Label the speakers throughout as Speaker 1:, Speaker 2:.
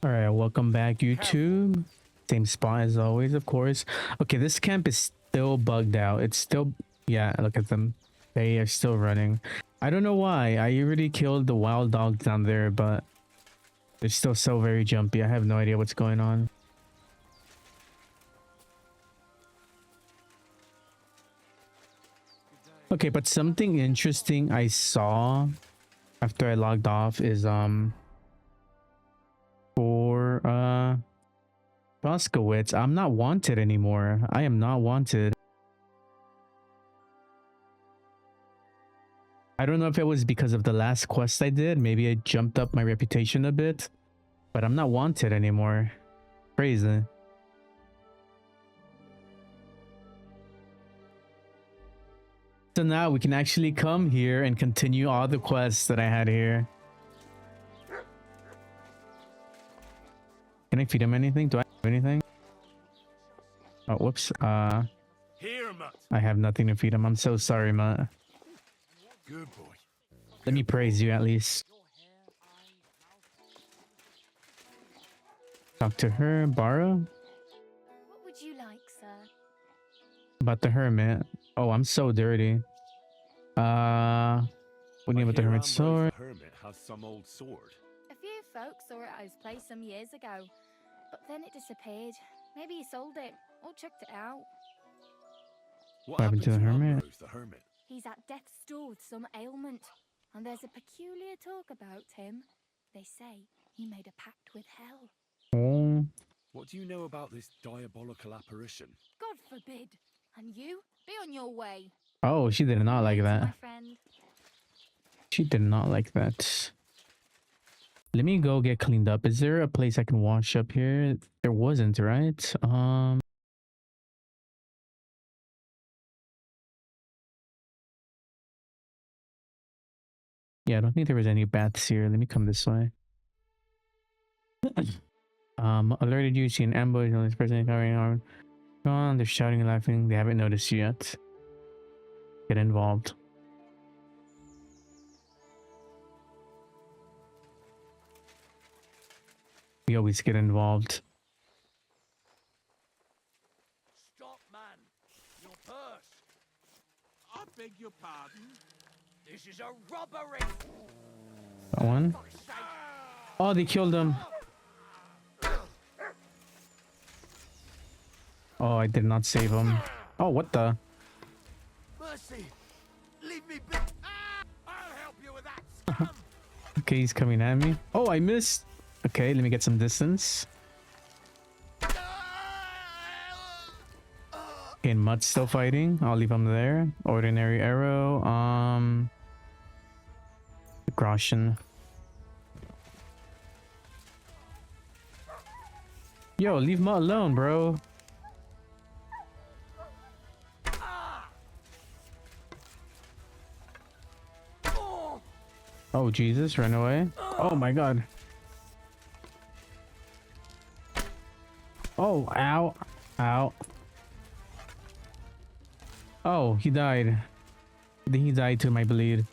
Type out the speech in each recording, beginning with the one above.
Speaker 1: All right, welcome back, YouTube. Same spot as always, of course. Okay, this camp is still bugged out. It's still, yeah, look at them. They are still running. I don't know why. I already killed the wild dogs down there, but they're still so very jumpy. I have no idea what's going on. Okay, but something interesting I saw after I logged off is for Boskowitz, I'm not wanted anymore. I am not wanted. I don't know if it was because of the last quest I did. Maybe I jumped up my reputation a bit, but I'm not wanted anymore. Crazy. So now we can actually come here and continue all the quests that I had here. Can I feed him anything? Do I have anything? Oh, whoops. I have nothing to feed him. I'm so sorry, Matt.
Speaker 2: Good boy.
Speaker 1: Let me praise you at least. Talk to her, Bara.
Speaker 3: What would you like, sir?
Speaker 1: About the hermit. Oh, I'm so dirty. What do you about the hermit sword?
Speaker 2: The hermit has some old sword.
Speaker 3: A few folks saw it at his place some years ago, but then it disappeared. Maybe he sold it or chucked it out.
Speaker 2: What happened to Ambrose, the hermit?
Speaker 3: He's at death's door with some ailment, and there's a peculiar talk about him. They say he made a pact with hell.
Speaker 1: Oh.
Speaker 2: What do you know about this diabolical apparition?
Speaker 3: God forbid. And you, be on your way.
Speaker 1: Oh, she did not like that.
Speaker 3: My friend.
Speaker 1: She did not like that. Let me go get cleaned up. Is there a place I can wash up here? There wasn't, right? Yeah, I don't think there was any baths here. Let me come this way. Alerted you, see an ambush on this person covering arm. Go on, they're shouting and laughing. They haven't noticed you yet. Get involved. We always get involved.
Speaker 4: Stop, man! Your purse! I beg your pardon? This is a robbery!
Speaker 1: That one. Oh, they killed him. Oh, I did not save him. Oh, what the?
Speaker 4: Mercy! Leave me be! I'll help you with that, scum!
Speaker 1: Okay, he's coming at me. Oh, I missed. Okay, let me get some distance. Okay, Mutt's still fighting. I'll leave him there. Ordinary arrow. Groshen. Yo, leave Mutt alone, bro. Oh, Jesus, run away. Oh my god. Oh, ow. Ow. Oh, he died. I think he died to my bleed.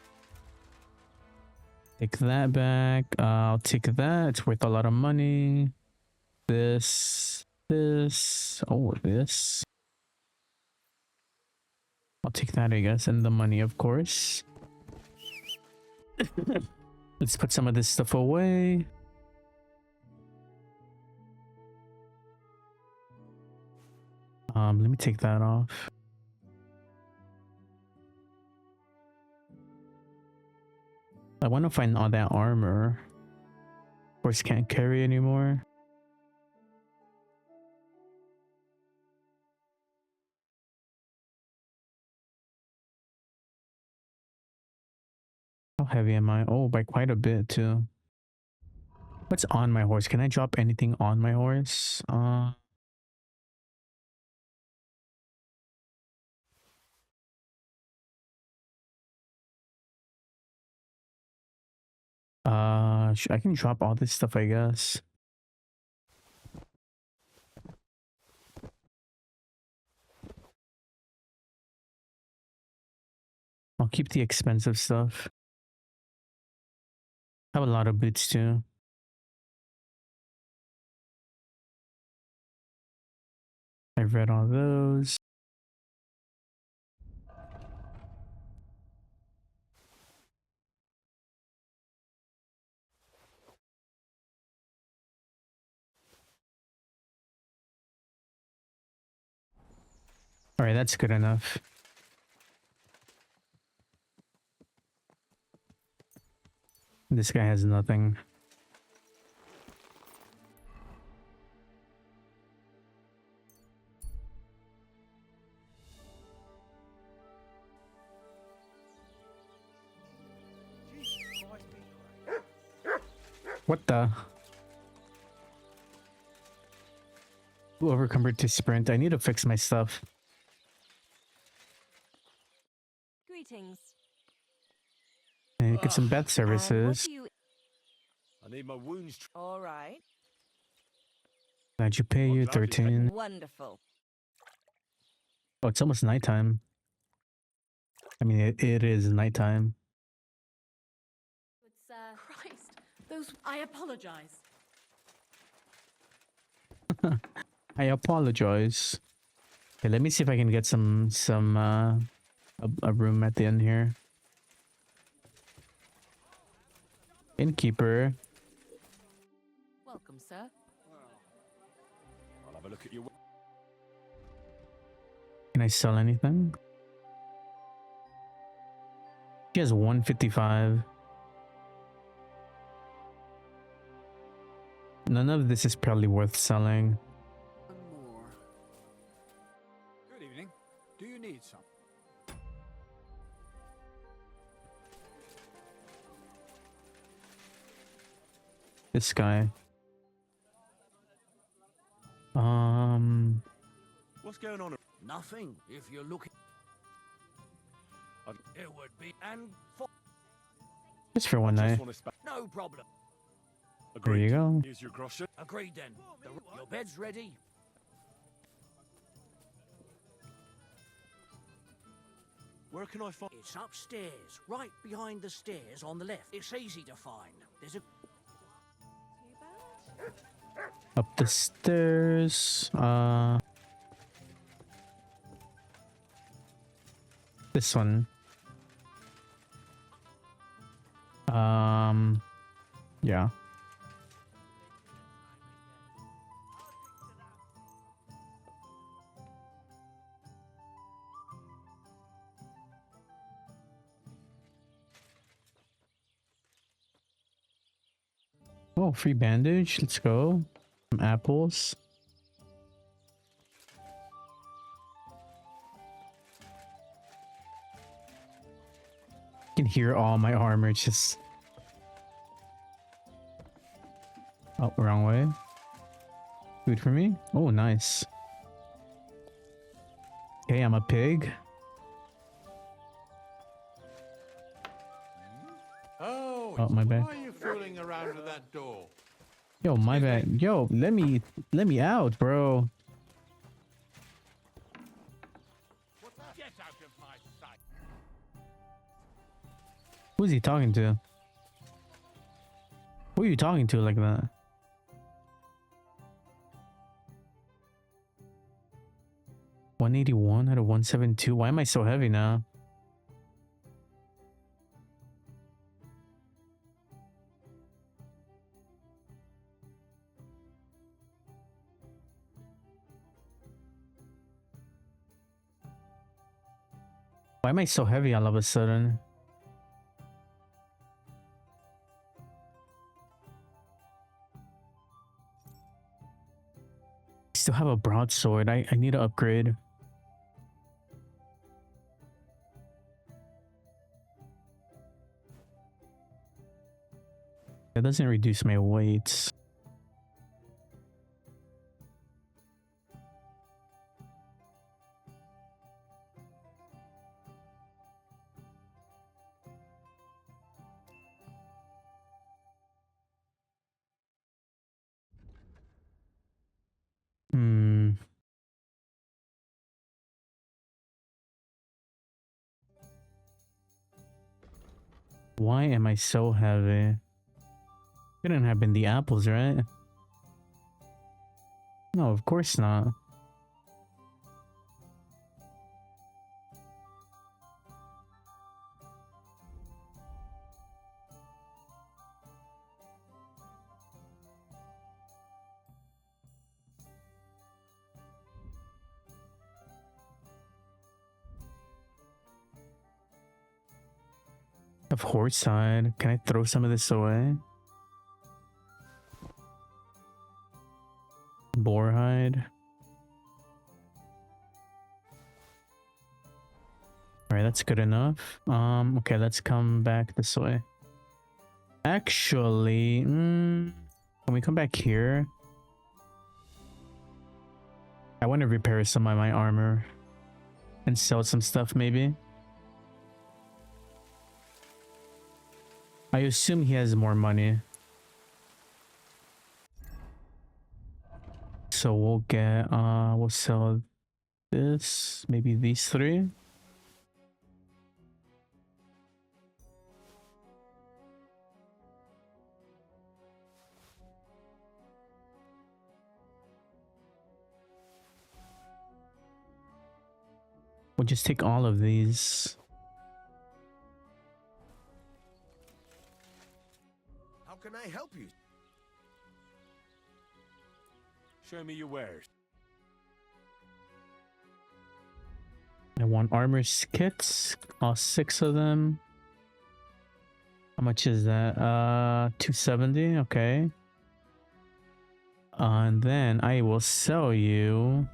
Speaker 1: Take that back. I'll take that. It's worth a lot of money. This. Oh, this. I'll take that, I guess, and the money, of course. Let's put some of this stuff away. Let me take that off. I want to find all that armor. Of course, can't carry anymore. How heavy am I? Oh, by quite a bit too. What's on my horse? Can I drop anything on my horse? I can drop all this stuff, I guess. I'll keep the expensive stuff. I have a lot of boots too. I've read all those. All right, that's good enough. This guy has nothing.
Speaker 4: Jesus Christ, be great.
Speaker 1: What the? Ooh, overcumbered to sprint. I need to fix my stuff.
Speaker 5: Greetings.
Speaker 1: And get some
Speaker 4: Ugh,
Speaker 1: bed
Speaker 5: And what
Speaker 1: services.
Speaker 5: do you...
Speaker 2: I need my wounds.
Speaker 5: All right.
Speaker 1: Glad you pay
Speaker 2: I'm
Speaker 1: you
Speaker 2: glad you paid-
Speaker 1: 13.
Speaker 5: Wonderful.
Speaker 1: Oh, it's almost nighttime. I mean, it is nighttime.
Speaker 3: Good sir.
Speaker 6: Christ, those. I apologize.
Speaker 1: I apologize. Okay, let me see if I can get a room at the end here. Innkeeper.
Speaker 6: Welcome, sir.
Speaker 2: I'll have a look at your.
Speaker 1: Can I sell anything? She has 155. None of this is probably worth selling.
Speaker 7: One more. Good evening. Do you need some?
Speaker 1: This guy.
Speaker 2: What's going on?
Speaker 4: Nothing, if you're looking. It would be. And for.
Speaker 1: Just for one night.
Speaker 2: Just want to
Speaker 4: No problem.
Speaker 1: There you go.
Speaker 2: Here's your groschen.
Speaker 4: Agreed then. Your bed's ready.
Speaker 2: Where can I find?
Speaker 4: It's upstairs, right behind the stairs on the left. It's easy to find. There's a.
Speaker 1: Up the stairs. This one. Yeah. Oh, free bandage. Let's go. Some apples. I can hear all my armor just... Oh, wrong way. Food for me? Oh, nice. Okay, I'm a pig.
Speaker 8: Oh,
Speaker 1: my bad.
Speaker 8: Why are you fooling around with that door?
Speaker 1: Yo, my bad. Yo, let me out, bro.
Speaker 4: Get out of my sight.
Speaker 1: Who's he talking to? Who are you talking to like that? $181 out of 172. Why am I so heavy now? Why am I so heavy all of a sudden? I still have a broadsword. I need to upgrade. That doesn't reduce my weight. Hmm. Why am I so heavy? Couldn't have been the apples, right? No, of course not. Of horse hide. Can I throw some of this away? Boar hide. Alright, that's good enough. Okay, let's come back this way. Actually, can we come back here? I want to repair some of my armor and sell some stuff maybe. I assume he has more money. So we'll get, we'll sell this, maybe these three. We'll just take all of these.
Speaker 4: How can I help you?
Speaker 2: Show me your wares.
Speaker 1: I want armor kits, all 6 of them. How much is that? 270, okay. And then I will sell you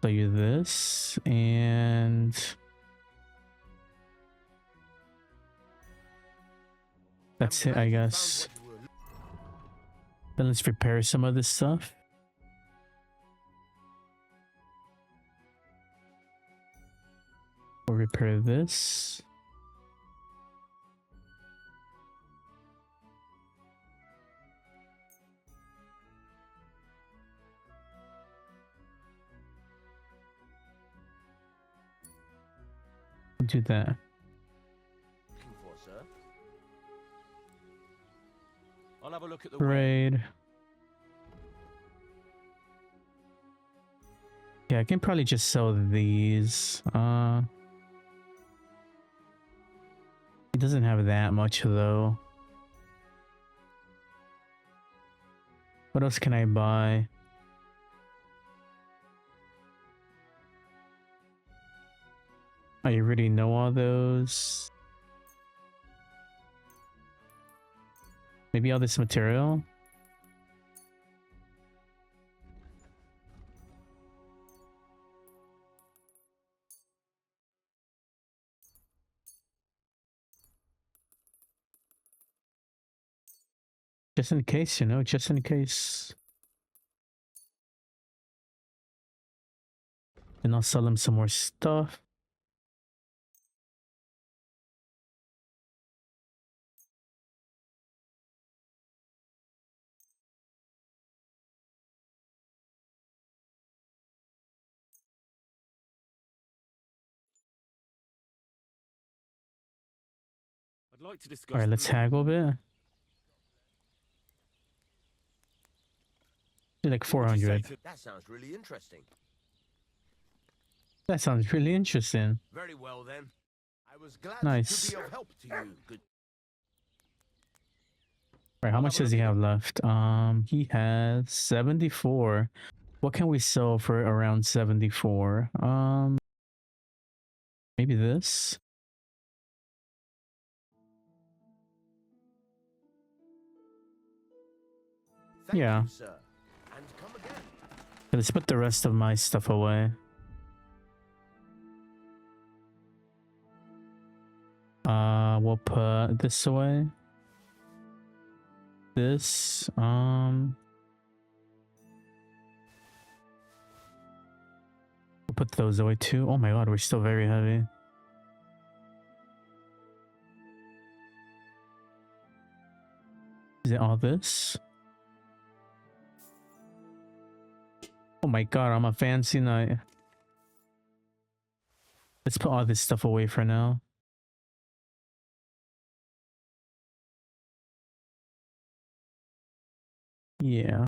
Speaker 1: this, and that's it, I guess. Then let's repair some of this stuff. We'll repair this. Do that.
Speaker 4: Looking for, sir?
Speaker 2: I'll have a look at the
Speaker 1: Raid. Yeah, I can probably just sell these. He doesn't have that much though. What else can I buy? I already know all those. Maybe all this material? Just in case, you know, just in case. And I'll sell him some more stuff.
Speaker 2: I'd like to discuss.
Speaker 1: All right, let's haggle a bit. Do like 400.
Speaker 4: That sounds really interesting.
Speaker 1: That sounds really interesting.
Speaker 4: Very well then. I was glad
Speaker 1: Nice.
Speaker 4: to be of help to you. Good.
Speaker 1: Right, how much does he have left? He has 74. What can we sell for around 74? Maybe this?
Speaker 4: Thank
Speaker 1: Yeah.
Speaker 4: you, sir. And come again.
Speaker 1: Let's put the rest of my stuff away. We'll put this away. This, we'll put those away too. Oh my god, we're still very heavy. Is it all this? Oh my god, I'm a fancy knight. Let's put all this stuff away for now. Yeah.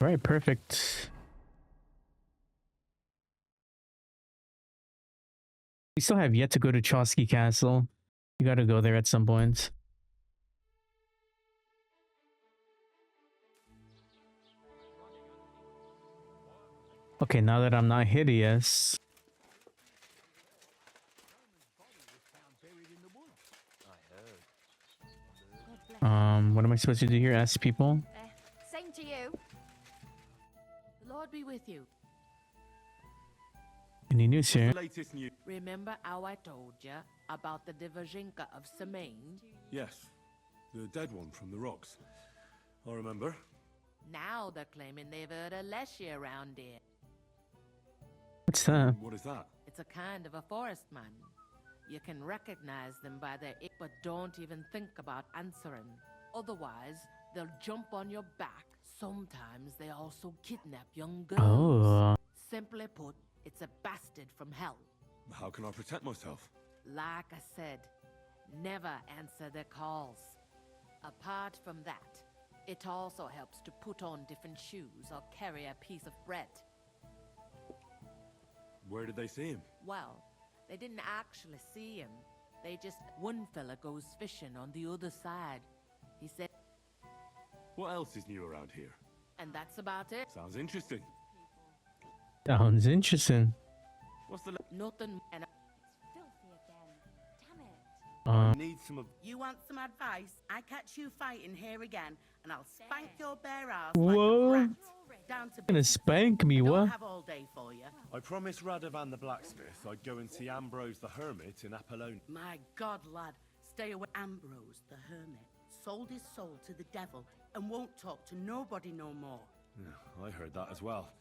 Speaker 1: All right, perfect. We still have yet to go to Chosky Castle. You gotta go there at some point. Okay, now that I'm not hideous. What am I supposed to do here? Ask people?
Speaker 3: Same to you.
Speaker 6: The Lord be with you.
Speaker 1: Any news here?
Speaker 2: The latest news.
Speaker 6: Remember how I told you about the Divazhinka of Semaine?
Speaker 2: Yes, the dead one from the rocks. I remember.
Speaker 6: Now they're claiming they've heard a leshy around here.
Speaker 1: What's that?
Speaker 2: What is that?
Speaker 6: It's a kind of a forest man. You can recognize them by their but don't even think about answering. Otherwise, they'll jump on your back. Sometimes they also kidnap young girls.
Speaker 1: Oh.
Speaker 6: Simply put, it's a bastard from hell.
Speaker 2: How can I protect myself?
Speaker 6: Like I said, never answer their calls. Apart from that, it also helps to put on different shoes or carry a piece of bread.
Speaker 2: Where did they see him?
Speaker 6: Well, they didn't actually see him. They just... One fella goes fishing on the other side. He said...
Speaker 2: What else is new around here?
Speaker 6: And that's about it.
Speaker 2: Sounds interesting.
Speaker 1: Sounds interesting.
Speaker 2: What's the...
Speaker 6: Nothing... And
Speaker 3: Filthy again. Damn it.
Speaker 2: I need some of...
Speaker 9: You want some advice? I catch you fighting here again, and I'll spank your bare ass
Speaker 1: Whoa.
Speaker 9: like a rat. Down to
Speaker 1: Gonna spank me,
Speaker 9: I don't
Speaker 1: what?
Speaker 9: have all day for you.
Speaker 2: I promised Radovan the blacksmith I'd go and see Ambrose the hermit in Apollonia.
Speaker 9: My God, lad, stay away. Ambrose, the hermit, sold his soul to the devil and won't talk to nobody no more.
Speaker 2: Yeah, I heard that as well.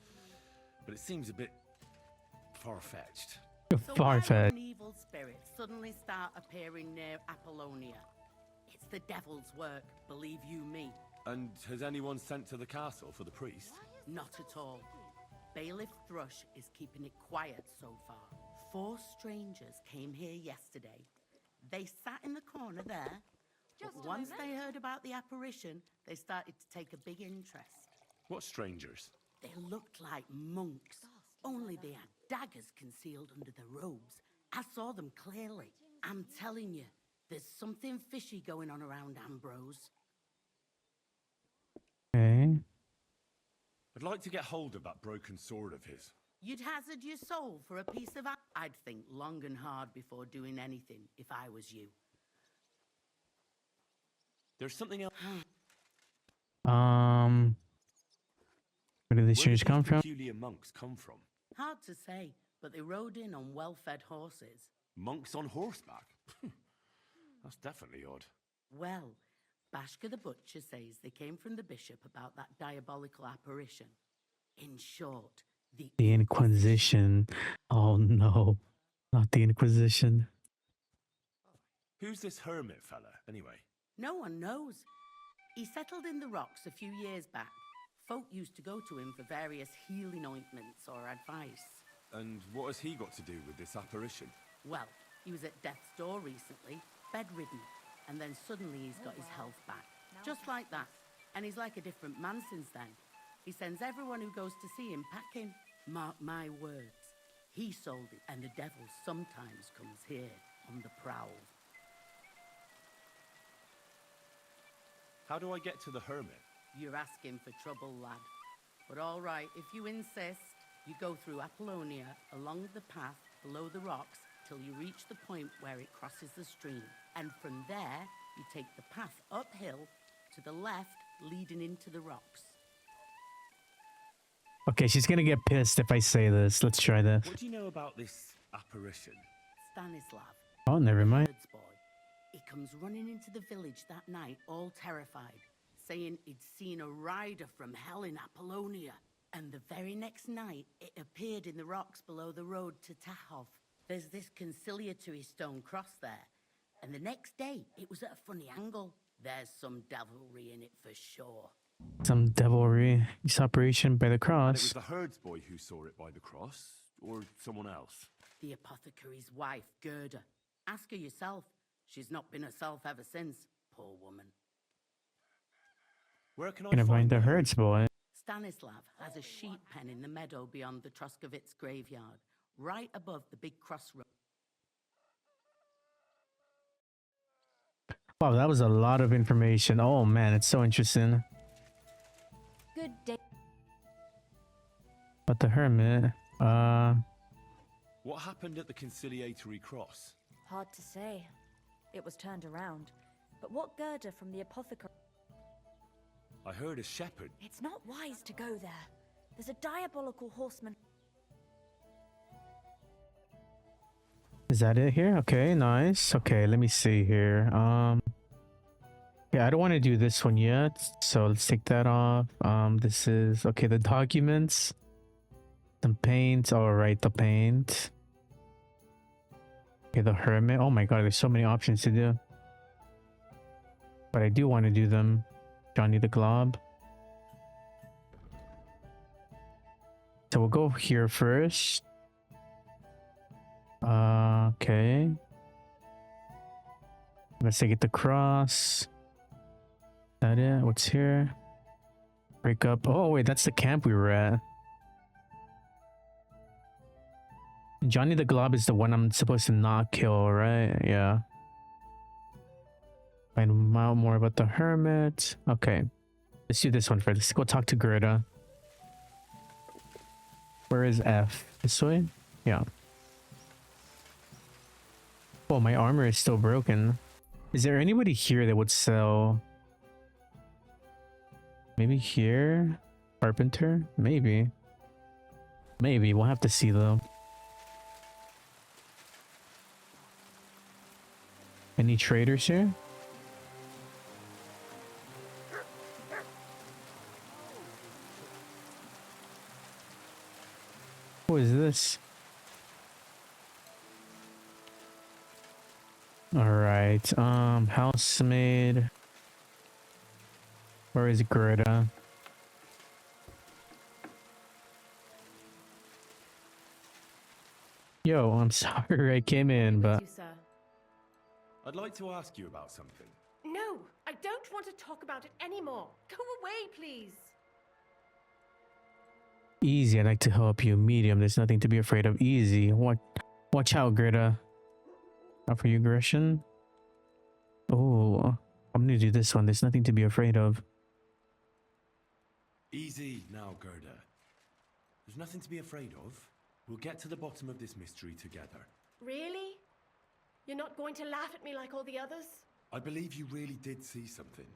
Speaker 2: But it seems a bit far-fetched.
Speaker 9: So why
Speaker 1: Far-fetched.
Speaker 9: would an evil spirit suddenly start appearing near Apollonia? It's the devil's work, believe you me.
Speaker 2: And has anyone sent to the castle for the priest?
Speaker 9: Not at all. Bailiff Thrush is keeping it quiet so far. 4 strangers came here yesterday. They sat in the corner there, but once they heard about the apparition, they started to take a big interest.
Speaker 2: What strangers?
Speaker 9: They looked like monks, only they had daggers concealed under their robes. I saw them clearly. I'm telling you, there's something fishy going on around Ambrose.
Speaker 1: Okay.
Speaker 2: I'd like to get hold of that broken sword of his.
Speaker 9: You'd hazard your soul for a piece of... I'd think long and hard before doing anything if I was you.
Speaker 2: There's something else.
Speaker 1: Where did these
Speaker 2: Where
Speaker 1: strangers
Speaker 2: did
Speaker 1: come
Speaker 2: these
Speaker 1: from?
Speaker 2: peculiar monks come from?
Speaker 9: Hard to say, but they rode in on well-fed horses.
Speaker 2: Monks on horseback? That's definitely odd.
Speaker 9: Well, Bashka the Butcher says they came from the bishop about that diabolical apparition. In short,
Speaker 1: The Inquisition. Oh no. Not the Inquisition.
Speaker 2: Who's this hermit fella, anyway?
Speaker 9: No one knows. He settled in the rocks a few years back. Folk used to go to him for various healing ointments or advice.
Speaker 2: And what has he got to do with this apparition?
Speaker 9: Well, he was at death's door recently, bedridden, and then suddenly he's got his health back. Just like that. And he's like a different man since then. He sends everyone who goes to see him packing. Mark my words. He sold it, and the devil sometimes comes here on the prowl.
Speaker 2: How do I get to the hermit?
Speaker 9: You're asking for trouble, lad. But all right, if you insist, you go through Apollonia, along the path below the rocks, till you reach the point where it crosses the stream. And from there, you take the path uphill to the left, leading into the rocks.
Speaker 1: Okay, she's gonna get pissed if I say this. Let's try this.
Speaker 2: What do you know about this apparition?
Speaker 9: Stanislav,
Speaker 1: Oh, never mind.
Speaker 9: Bird's boy. He comes running into the village that night, all terrified, saying he'd seen a rider from hell in Apollonia. And the very next night, it appeared in the rocks below the road to Tahov. There's this conciliatory stone cross there. And the next day, it was at a funny angle. There's some devilry in it for sure.
Speaker 1: Some devilry. This operation by the
Speaker 2: And it was
Speaker 1: cross.
Speaker 2: the herdsboy who saw it by the cross, or someone else?
Speaker 9: The apothecary's wife, Gerda. Ask her yourself. She's not been herself ever since, poor woman.
Speaker 2: Where can I
Speaker 1: Gonna find the
Speaker 2: her?
Speaker 1: herds boy.
Speaker 9: Stanislav has a sheep pen in the meadow beyond the Troskovitz graveyard, right above the big crossroad.
Speaker 1: Wow, that was a lot of information. Oh man, it's so interesting.
Speaker 3: Good day.
Speaker 1: But the hermit.
Speaker 2: What happened at the conciliatory cross?
Speaker 10: Hard to say. It was turned around. But what Gerda from the apothecary?
Speaker 2: I heard a shepherd.
Speaker 10: It's not wise to go there. There's a diabolical horseman.
Speaker 1: Is that it here? Okay, nice. Okay, let me see here. Yeah, I don't want to do this one yet, so let's take that off. This is okay. The documents, some paint. All right, the paint. Okay, the hermit. Oh my god, there's so many options to do. But I do want to do them. Johnny the Glob. So we'll go here first. Okay. Let's take it the cross. That it? What's here? Break up. Oh wait, that's the camp we were at. Johnny the Glob is the one I'm supposed to not kill, right? Yeah. Find out more about the hermit. Okay. Let's do this one first. Let's go talk to Gerda. Where is F? This way? Yeah. Oh, my armor is still broken. Is there anybody here that would sell? Maybe here? Carpenter? Maybe. Maybe. We'll have to see though. Any traders here? Who is this? All right. Housemaid. Where is Gerda? Yo, I'm sorry I came in, but
Speaker 11: You, sir.
Speaker 2: I'd like to ask you about something.
Speaker 11: No, I don't want to talk about it anymore. Go away, please.
Speaker 1: easy. I'd like to help you. Medium. There's nothing to be afraid of. Easy. Watch out, Gerda. Not for you, aggression. Oh, I'm gonna do this one. There's nothing to be afraid of.
Speaker 2: Easy now, Gerda. There's nothing to be afraid of. We'll get to the bottom of this mystery together.
Speaker 11: Really? You're not going to laugh at me like all the others?
Speaker 2: I believe you really did see something.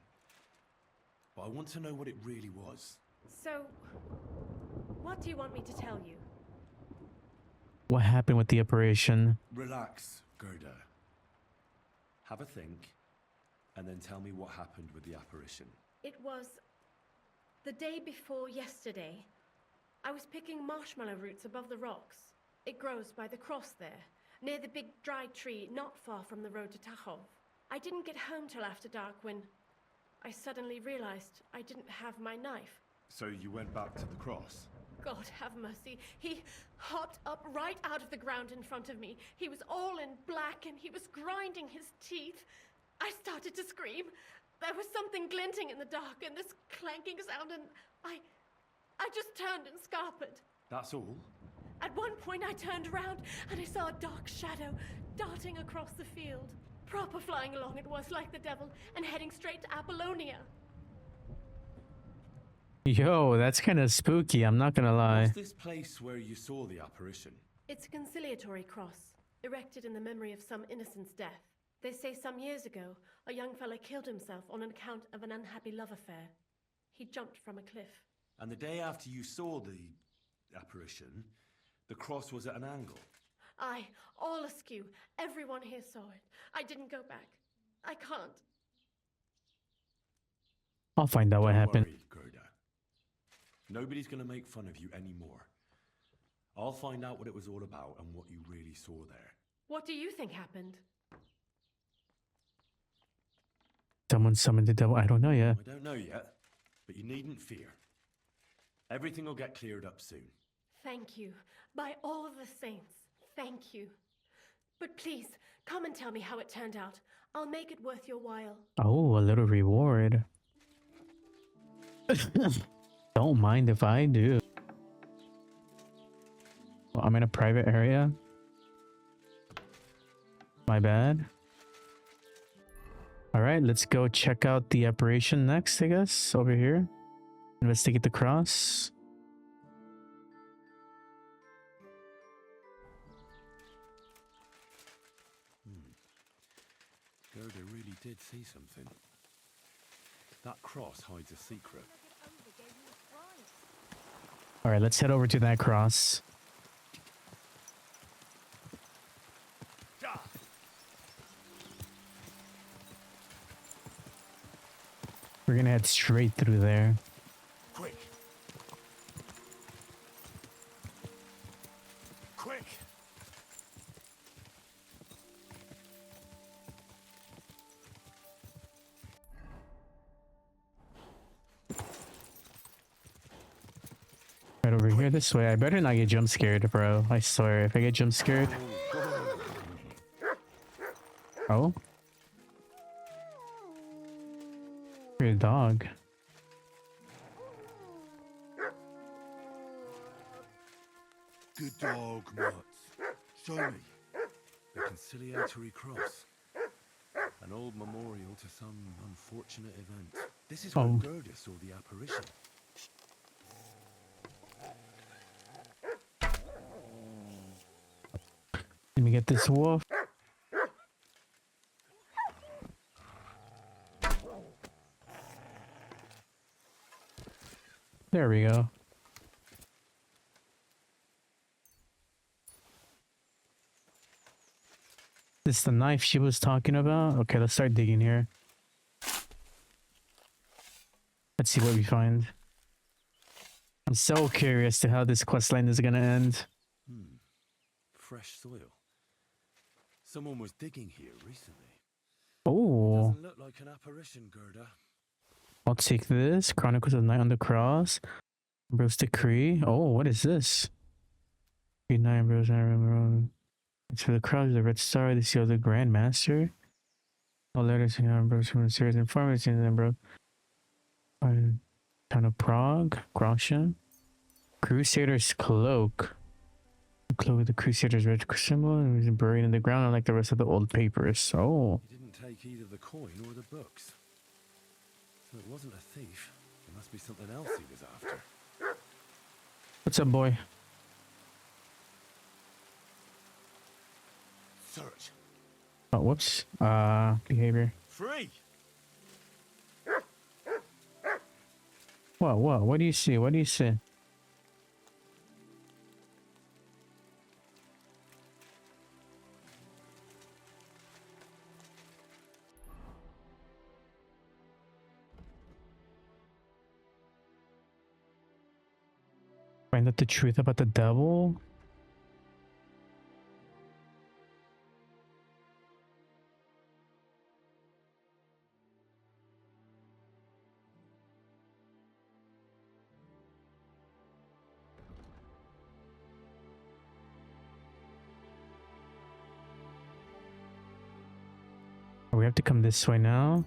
Speaker 2: But I want to know what it really was.
Speaker 11: So, what do you want me to tell you?
Speaker 1: What happened with the operation?
Speaker 2: Relax, Gerda. Have a think, and then tell me what happened with the apparition.
Speaker 11: It was the day before yesterday. I was picking marshmallow roots above the rocks. It grows by the cross there, near the big dry tree not far from the road to Tachov. I didn't get home till after dark when I suddenly realized I didn't have my knife.
Speaker 2: So you went back to the cross?
Speaker 11: God have mercy. He hopped up right out of the ground in front of me. He was all in black and he was grinding his teeth. I started to scream. There was something glinting in the dark and this clanking sound, and I just turned and scarpered.
Speaker 2: That's all?
Speaker 11: At one point I turned around and I saw a dark shadow darting across the field. Proper flying along it was, like the devil, and heading straight to Apollonia.
Speaker 1: Yo, that's kind of spooky. I'm not gonna lie.
Speaker 2: What's this place where you saw the apparition?
Speaker 11: It's a conciliatory cross, erected in the memory of some innocent's death. They say some years ago, a young fella killed himself on account of an unhappy love affair. He jumped from a cliff.
Speaker 2: And the day after you saw the apparition, the cross was at an angle.
Speaker 11: Aye, all askew. Everyone here saw it. I didn't go back. I can't.
Speaker 1: I'll find out what happened.
Speaker 2: Don't worry, Gerda. Nobody's gonna make fun of you anymore. I'll find out what it was all about and what you really saw there.
Speaker 11: What do you think happened?
Speaker 1: Someone summoned the devil. I don't know yet.
Speaker 2: I don't know yet, but you needn't fear. Everything will get cleared up soon.
Speaker 11: Thank you. By all of the saints, thank you. But please, come and tell me how it turned out. I'll make it worth your while.
Speaker 1: Oh, a little reward. Don't mind if I do. Well, I'm in a private area. My bad. All right, let's go check out the apparition next, I guess, over here. Investigate the cross.
Speaker 2: Gerda really did see something. That cross hides a secret.
Speaker 1: All right, let's head over to that cross. We're gonna head straight through there.
Speaker 2: Quick! Quick!
Speaker 1: Right over here this way. I better not get jump scared, bro. I swear, if I get jump scared. Oh? You're a dog.
Speaker 2: Good dog, Mutz. Show me. The conciliatory cross. An old memorial to some unfortunate event. This is when Gerda saw the apparition.
Speaker 1: Let me get this wolf. There we go. This is the knife she was talking about? Okay, let's start digging here. Let's see what we find. I'm so curious to how this questline is gonna end.
Speaker 2: Fresh soil. Someone was digging here recently.
Speaker 1: Oh,
Speaker 2: Doesn't look like an apparition, Gerda.
Speaker 1: I'll take this. Chronicles of the Night on the Cross. Ambrose Decree. Oh, what is this? Good night, Ambrose. I remember. It's for the crowd, the Red Star, the seal of the Grand Master. All letters to Ambrose from the series informants in Ambrose. Town of Prague. Grosha. Crusader's Cloak. The cloak of the Crusader's red symbol. It was buried in the ground unlike the rest of the old papers. Oh.
Speaker 2: He didn't take either the coin or the books. So it wasn't a thief. It must be something else he was after.
Speaker 1: What's up, boy?
Speaker 2: Search.
Speaker 1: Oh, whoops. Behavior.
Speaker 2: Free!
Speaker 1: What? What do you see? What do you see? Find out the truth about the devil? We have to come this way now.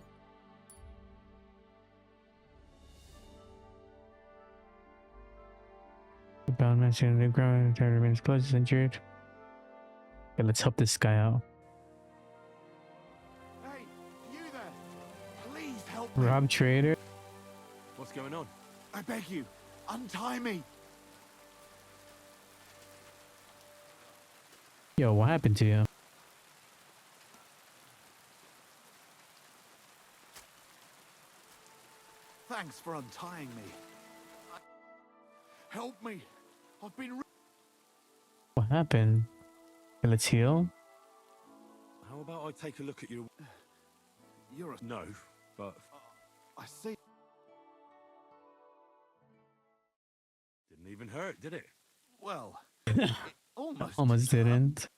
Speaker 1: The bound man sitting on the ground, the remains closed, is injured. Okay, let's help this guy out.
Speaker 8: Hey, you there? Please help me.
Speaker 1: Rob Trader.
Speaker 2: What's going on?
Speaker 8: I beg you, untie me.
Speaker 1: Yo, what happened to you?
Speaker 8: Thanks for untying me. Help me. I've been...
Speaker 1: What happened? Okay, let's heal.
Speaker 2: How about I take a look at your...
Speaker 8: You're a...
Speaker 2: No, but...
Speaker 8: I see.
Speaker 2: Didn't even hurt, did it?
Speaker 8: Well, it
Speaker 1: Almost didn't.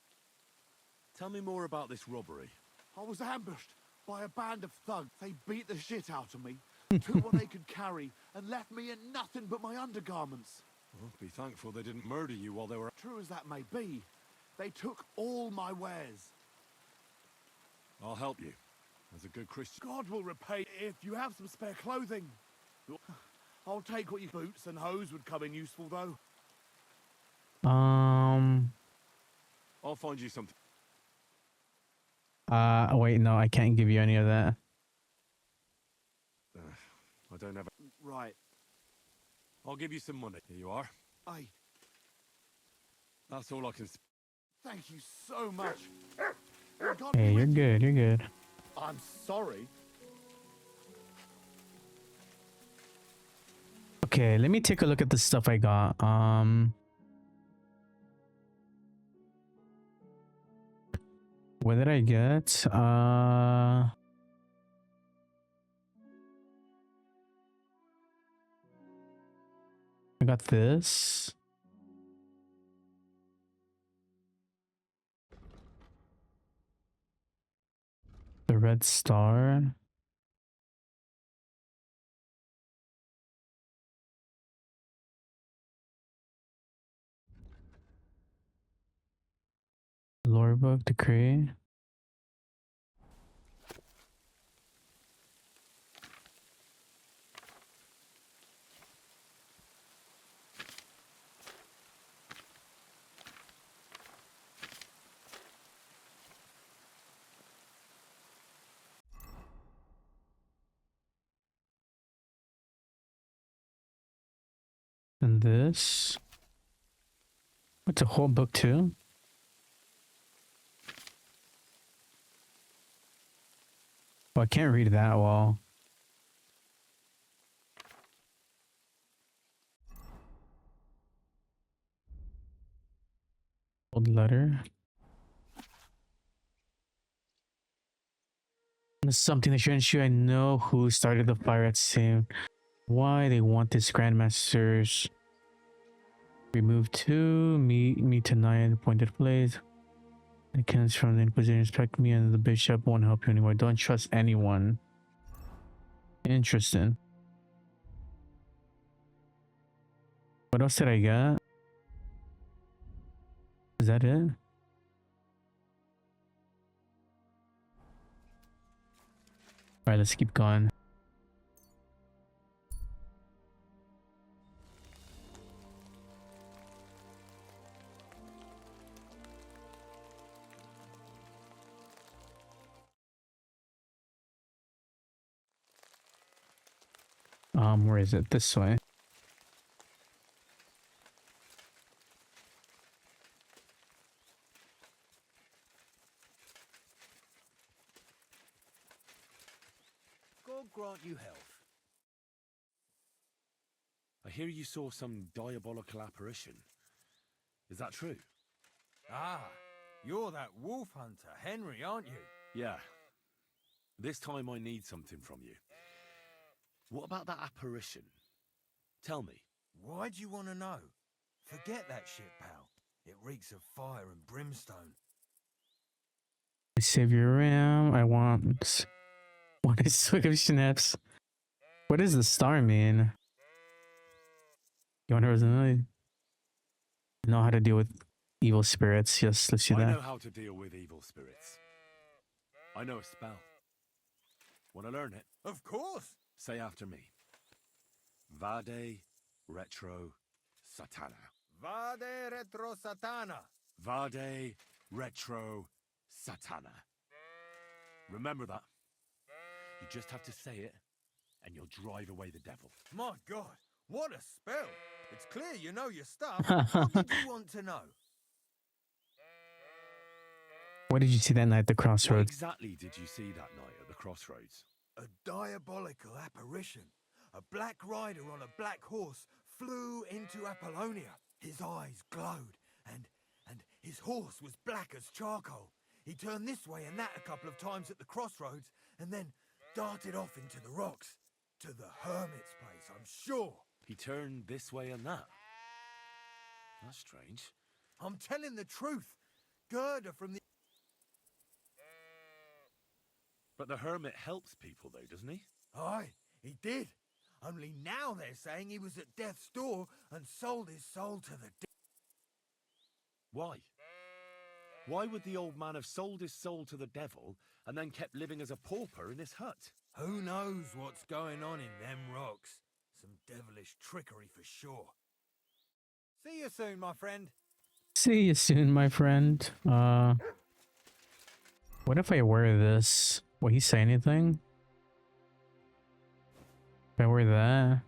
Speaker 2: Tell me more about this robbery.
Speaker 8: I was ambushed by a band of thugs. They beat the shit out of me, took what they could carry, and left me in nothing but my undergarments.
Speaker 2: Well, be thankful they didn't murder you while they were...
Speaker 8: True as that may be, they took all my wares.
Speaker 2: I'll help you. As a good Christian...
Speaker 8: God will repay if you have some spare clothing. I'll take what you... Boots and hose would come in useful, though.
Speaker 2: I'll find you something.
Speaker 1: Wait, no, I can't give you any of that.
Speaker 2: I don't have...
Speaker 8: Right.
Speaker 2: I'll give you some money. Here you are. That's all I can...
Speaker 8: Thank you so much.
Speaker 1: Hey, you're good, you're good.
Speaker 8: I'm sorry.
Speaker 1: Okay, let me take a look at the stuff I got. What did I get? I got this. The red star. Lore book decree. And this. What's a whole book too? Oh, I can't read that well. Old letter. This is something that shouldn't shoot. I know who started the fire at Sim. Why they want this Grandmasters. Remove 2. Me to 9 appointed place. The cans from the Inquisition inspect me, and the bishop won't help you anymore. Don't trust anyone. Interesting. What else did I get? Is that it? Alright, let's keep going. Where is it? This way.
Speaker 2: God grant you health. I hear you saw some diabolical apparition. Is that true?
Speaker 4: Ah, you're that wolf hunter, Henry, aren't you?
Speaker 2: Yeah. This time I need something from you. What about that apparition? Tell me.
Speaker 4: Why'd you want to know? Forget that shit, pal. It reeks of fire and brimstone.
Speaker 1: Save your RAM. I want a swig of schnapps. What does the star mean? You want to know how to deal with evil spirits? Yes, let's do
Speaker 2: I
Speaker 1: that.
Speaker 2: know how to deal with evil spirits. I know a spell. Want to learn it?
Speaker 4: Of course.
Speaker 2: Say after me. Vade retro satana.
Speaker 4: Vade retro satana.
Speaker 2: Vade retro satana. Remember that. You just have to say it, and you'll drive away the devil.
Speaker 4: My God, what a spell. It's clear you know your stuff. What did you want to know?
Speaker 1: What did you see that night at the
Speaker 2: What
Speaker 1: crossroads?
Speaker 2: exactly did you see that night at the crossroads?
Speaker 4: A diabolical apparition. A black rider on a black horse flew into Apollonia. His eyes glowed, and his horse was black as charcoal. He turned this way and that a couple of times at the crossroads, and then darted off into the rocks. To the hermit's place, I'm sure.
Speaker 2: He turned this way and that. That's strange.
Speaker 4: I'm telling the truth. Gerda from the...
Speaker 2: But the hermit helps people though, doesn't he?
Speaker 4: Aye, he did. Only now they're saying he was at death's door and sold his soul to the
Speaker 2: Why? Why would the old man have sold his soul to the devil and then kept living as a pauper in his hut?
Speaker 4: Who knows what's going on in them rocks? Some devilish trickery for sure. See you soon, my friend.
Speaker 1: See you soon, my friend. What if I wear this? Will he say anything? If I wear that?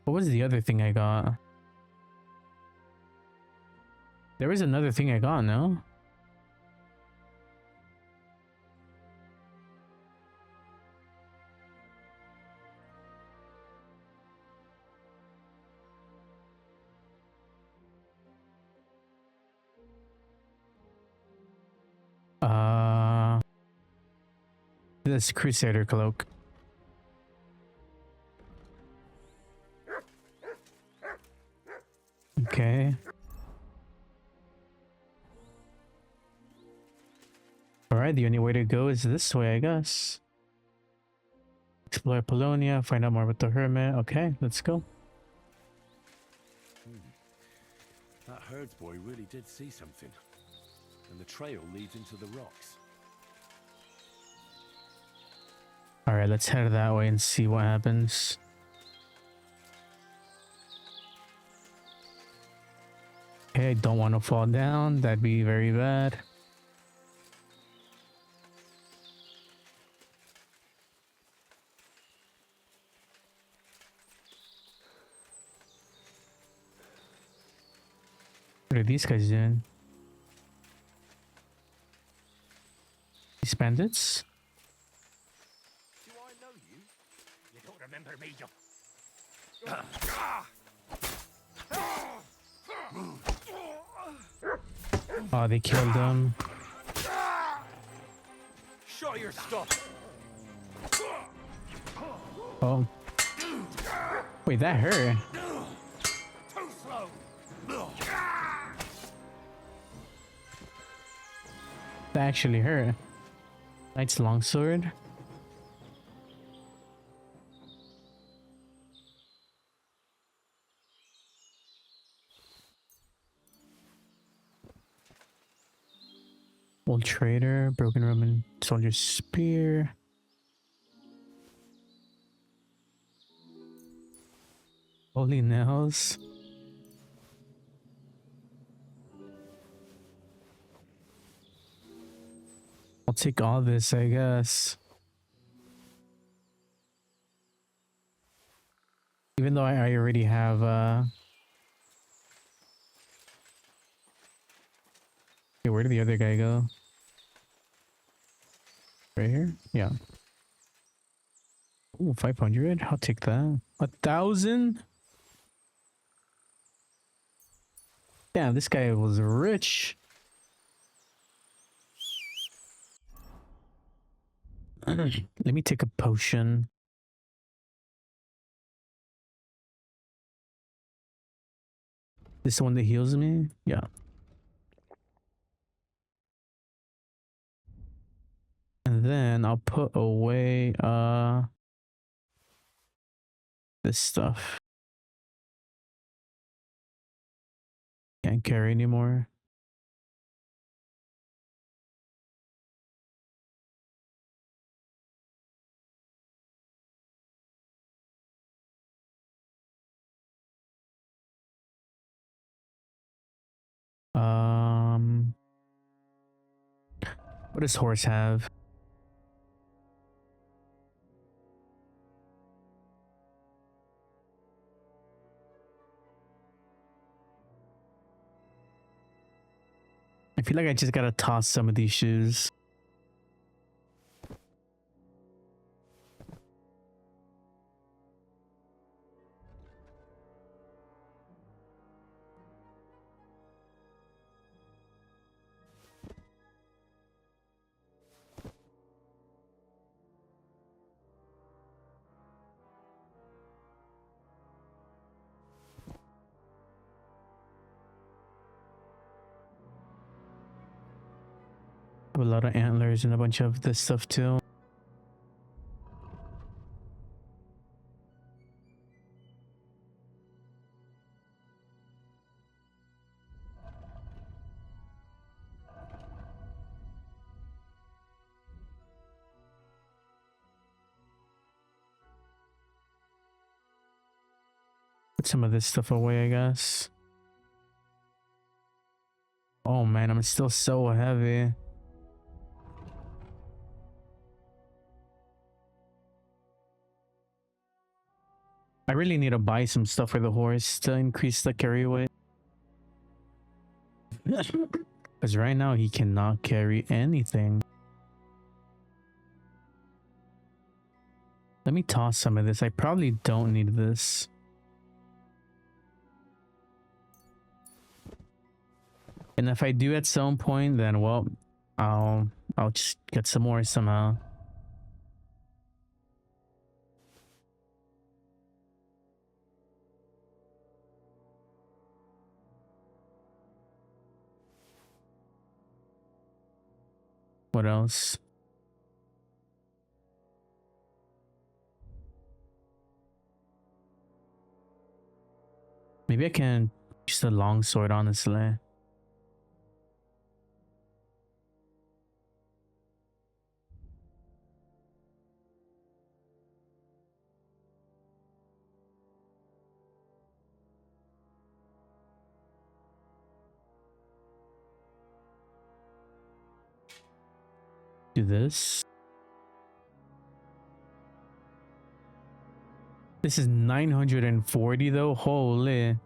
Speaker 1: What was the other thing I got? There was another thing I got, no? this Crusader cloak. Okay. Alright, the only way to go is this way, I guess. Explore Apollonia, find out more about the hermit. Okay, let's go.
Speaker 2: That herdsboy really did see something. And the trail leads into the rocks.
Speaker 1: Alright, let's head that way and see what happens. Okay, I don't want to fall down. That'd be very bad. What are these guys doing? These bandits?
Speaker 4: Do I know you? You don't remember me, you...
Speaker 1: Oh, they killed them.
Speaker 4: Show your stuff.
Speaker 1: Oh. Wait, that hurt.
Speaker 4: Too slow.
Speaker 1: That actually hurt. Knight's longsword. Old trader, broken Roman soldier spear. Holy nails. I'll take all this, I guess. Even though I already have okay, where did the other guy go? Right here? Yeah. Ooh, 500. I'll take that. 1,000? Damn, this guy was rich. Let me take a potion. This is the one that heals me? Yeah. And then I'll put away this stuff. Can't carry anymore. What does horse have? I feel like I just gotta toss some of these shoes. Have a lot of antlers and a bunch of this stuff too. Put some of this stuff away, I guess. Oh man, I'm still so heavy. I really need to buy some stuff for the horse to increase the carry weight. Because right now he cannot carry anything. Let me toss some of this. I probably don't need this. And if I do at some point, then well, I'll just get some more somehow. What else? Maybe I can use the longsword, honestly. Do this. This is 940 though. Holy.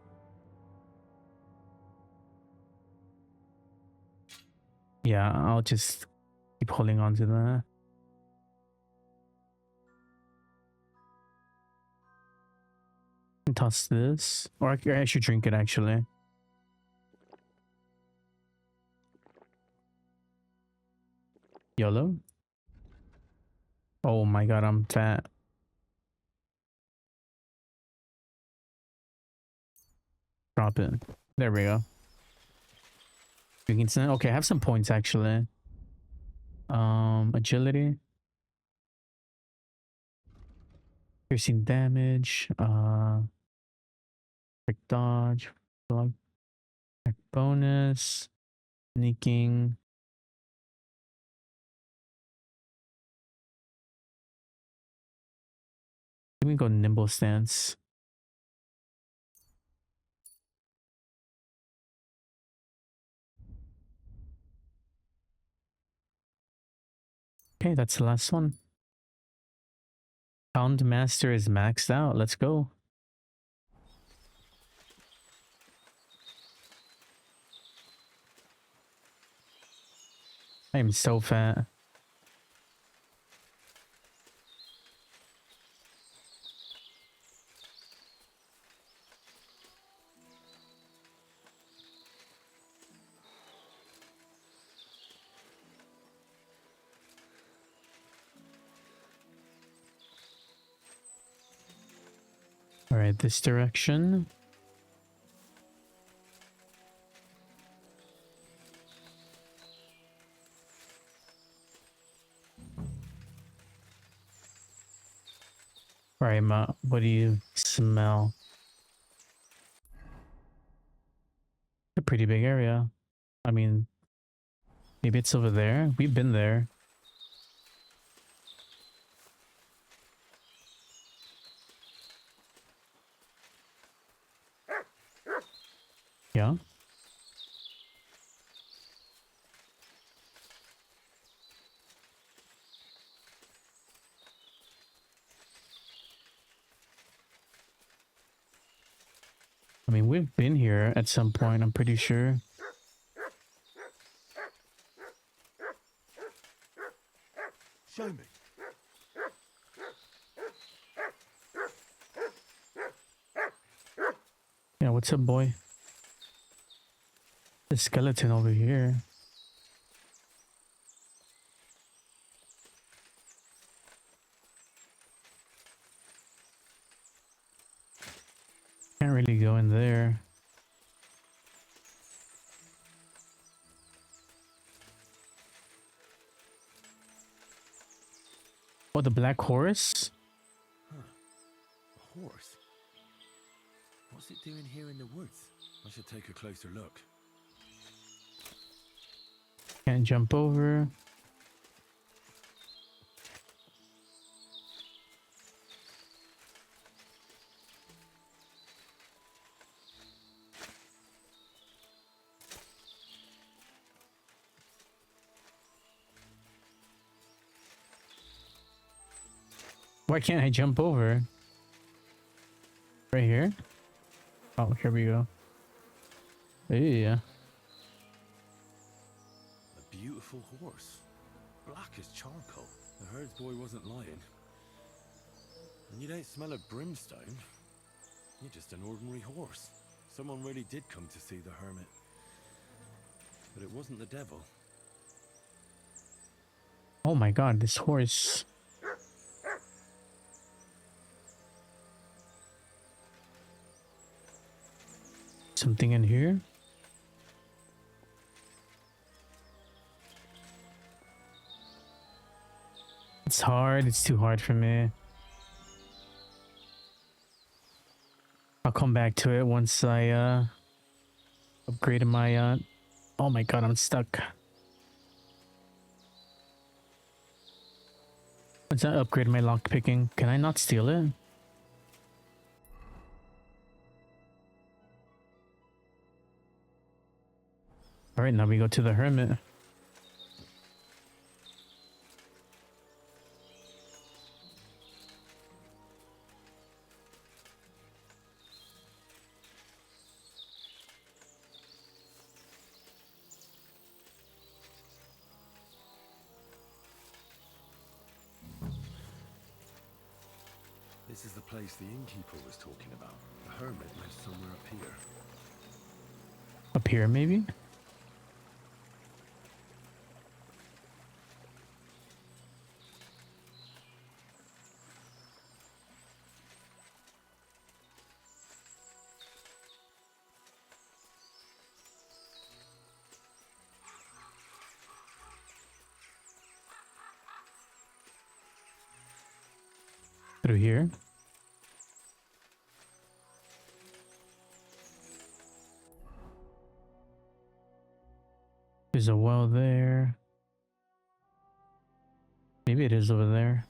Speaker 1: Yeah, I'll just keep holding on to that. And toss this. Or I should drink it actually. YOLO. Oh my god, I'm fat. Drop it. There we go. Drinking some. Okay, I have some points actually. Agility. Piercing damage. Quick dodge. Block. Bonus. Sneaking. Let me go nimble stance. Okay, that's the last one. Pound Master is maxed out. Let's go. I am so fat. All right, this direction. All right, Ma, what do you smell? A pretty big area. I mean, maybe it's over there. We've been there. Yeah. I mean, we've been here at some point, I'm pretty sure.
Speaker 4: Show me.
Speaker 1: Yeah, what's up, boy? The skeleton over here. Can't really go in there. Oh, the black horse?
Speaker 2: Huh. A horse? What's it doing here in the woods? I should take a closer look.
Speaker 1: Can't jump over. Why can't I jump over? Right here? Oh, here we go. Yeah.
Speaker 2: A beautiful horse. Black as charcoal. The herds boy wasn't lying. And you don't smell of brimstone. You're just an ordinary horse. Someone really did come to see the hermit. But it wasn't the devil.
Speaker 1: Oh my god, this horse. Something in here? It's hard. It's too hard for me. I'll come back to it once I upgraded my oh my god, I'm stuck. Once I upgraded my lock picking, can I not steal it? Alright, now we go to the hermit.
Speaker 2: This is the place the innkeeper was talking about. The hermit lives somewhere up here.
Speaker 1: Up here, maybe? Through here? There's a well there. Maybe it is over there.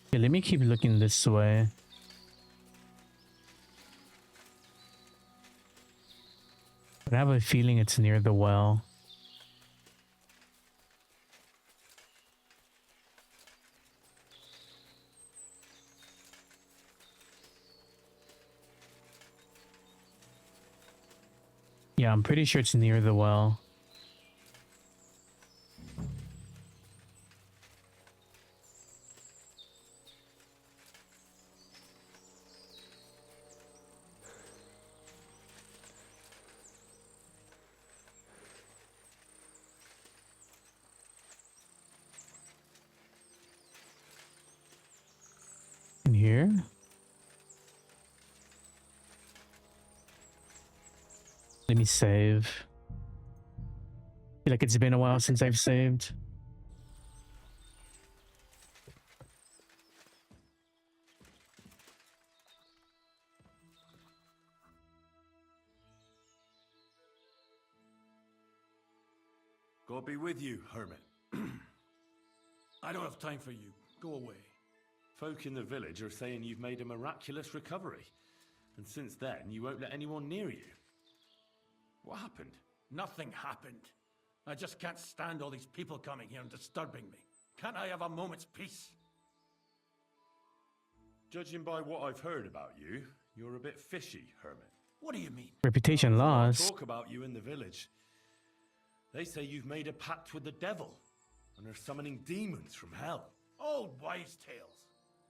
Speaker 1: Okay, let me keep looking this way. But I have a feeling it's near the well. Yeah, I'm pretty sure it's near the well. In here? Let me save. I feel like it's been a while since I've saved.
Speaker 2: God be with you, hermit.
Speaker 12: I don't have time for you. Go away.
Speaker 2: Folk in the village are saying you've made a miraculous recovery. And since then, you won't let anyone near you. What happened?
Speaker 12: Nothing happened. I just can't stand all these people coming here and disturbing me. Can't I have a moment's peace?
Speaker 2: Judging by what I've heard about you, you're a bit fishy, hermit.
Speaker 12: What do you mean?
Speaker 1: Reputation lost.
Speaker 2: Talk about you in the village. They say you've made a pact with the devil and are summoning demons from hell.
Speaker 12: Old wives' tales.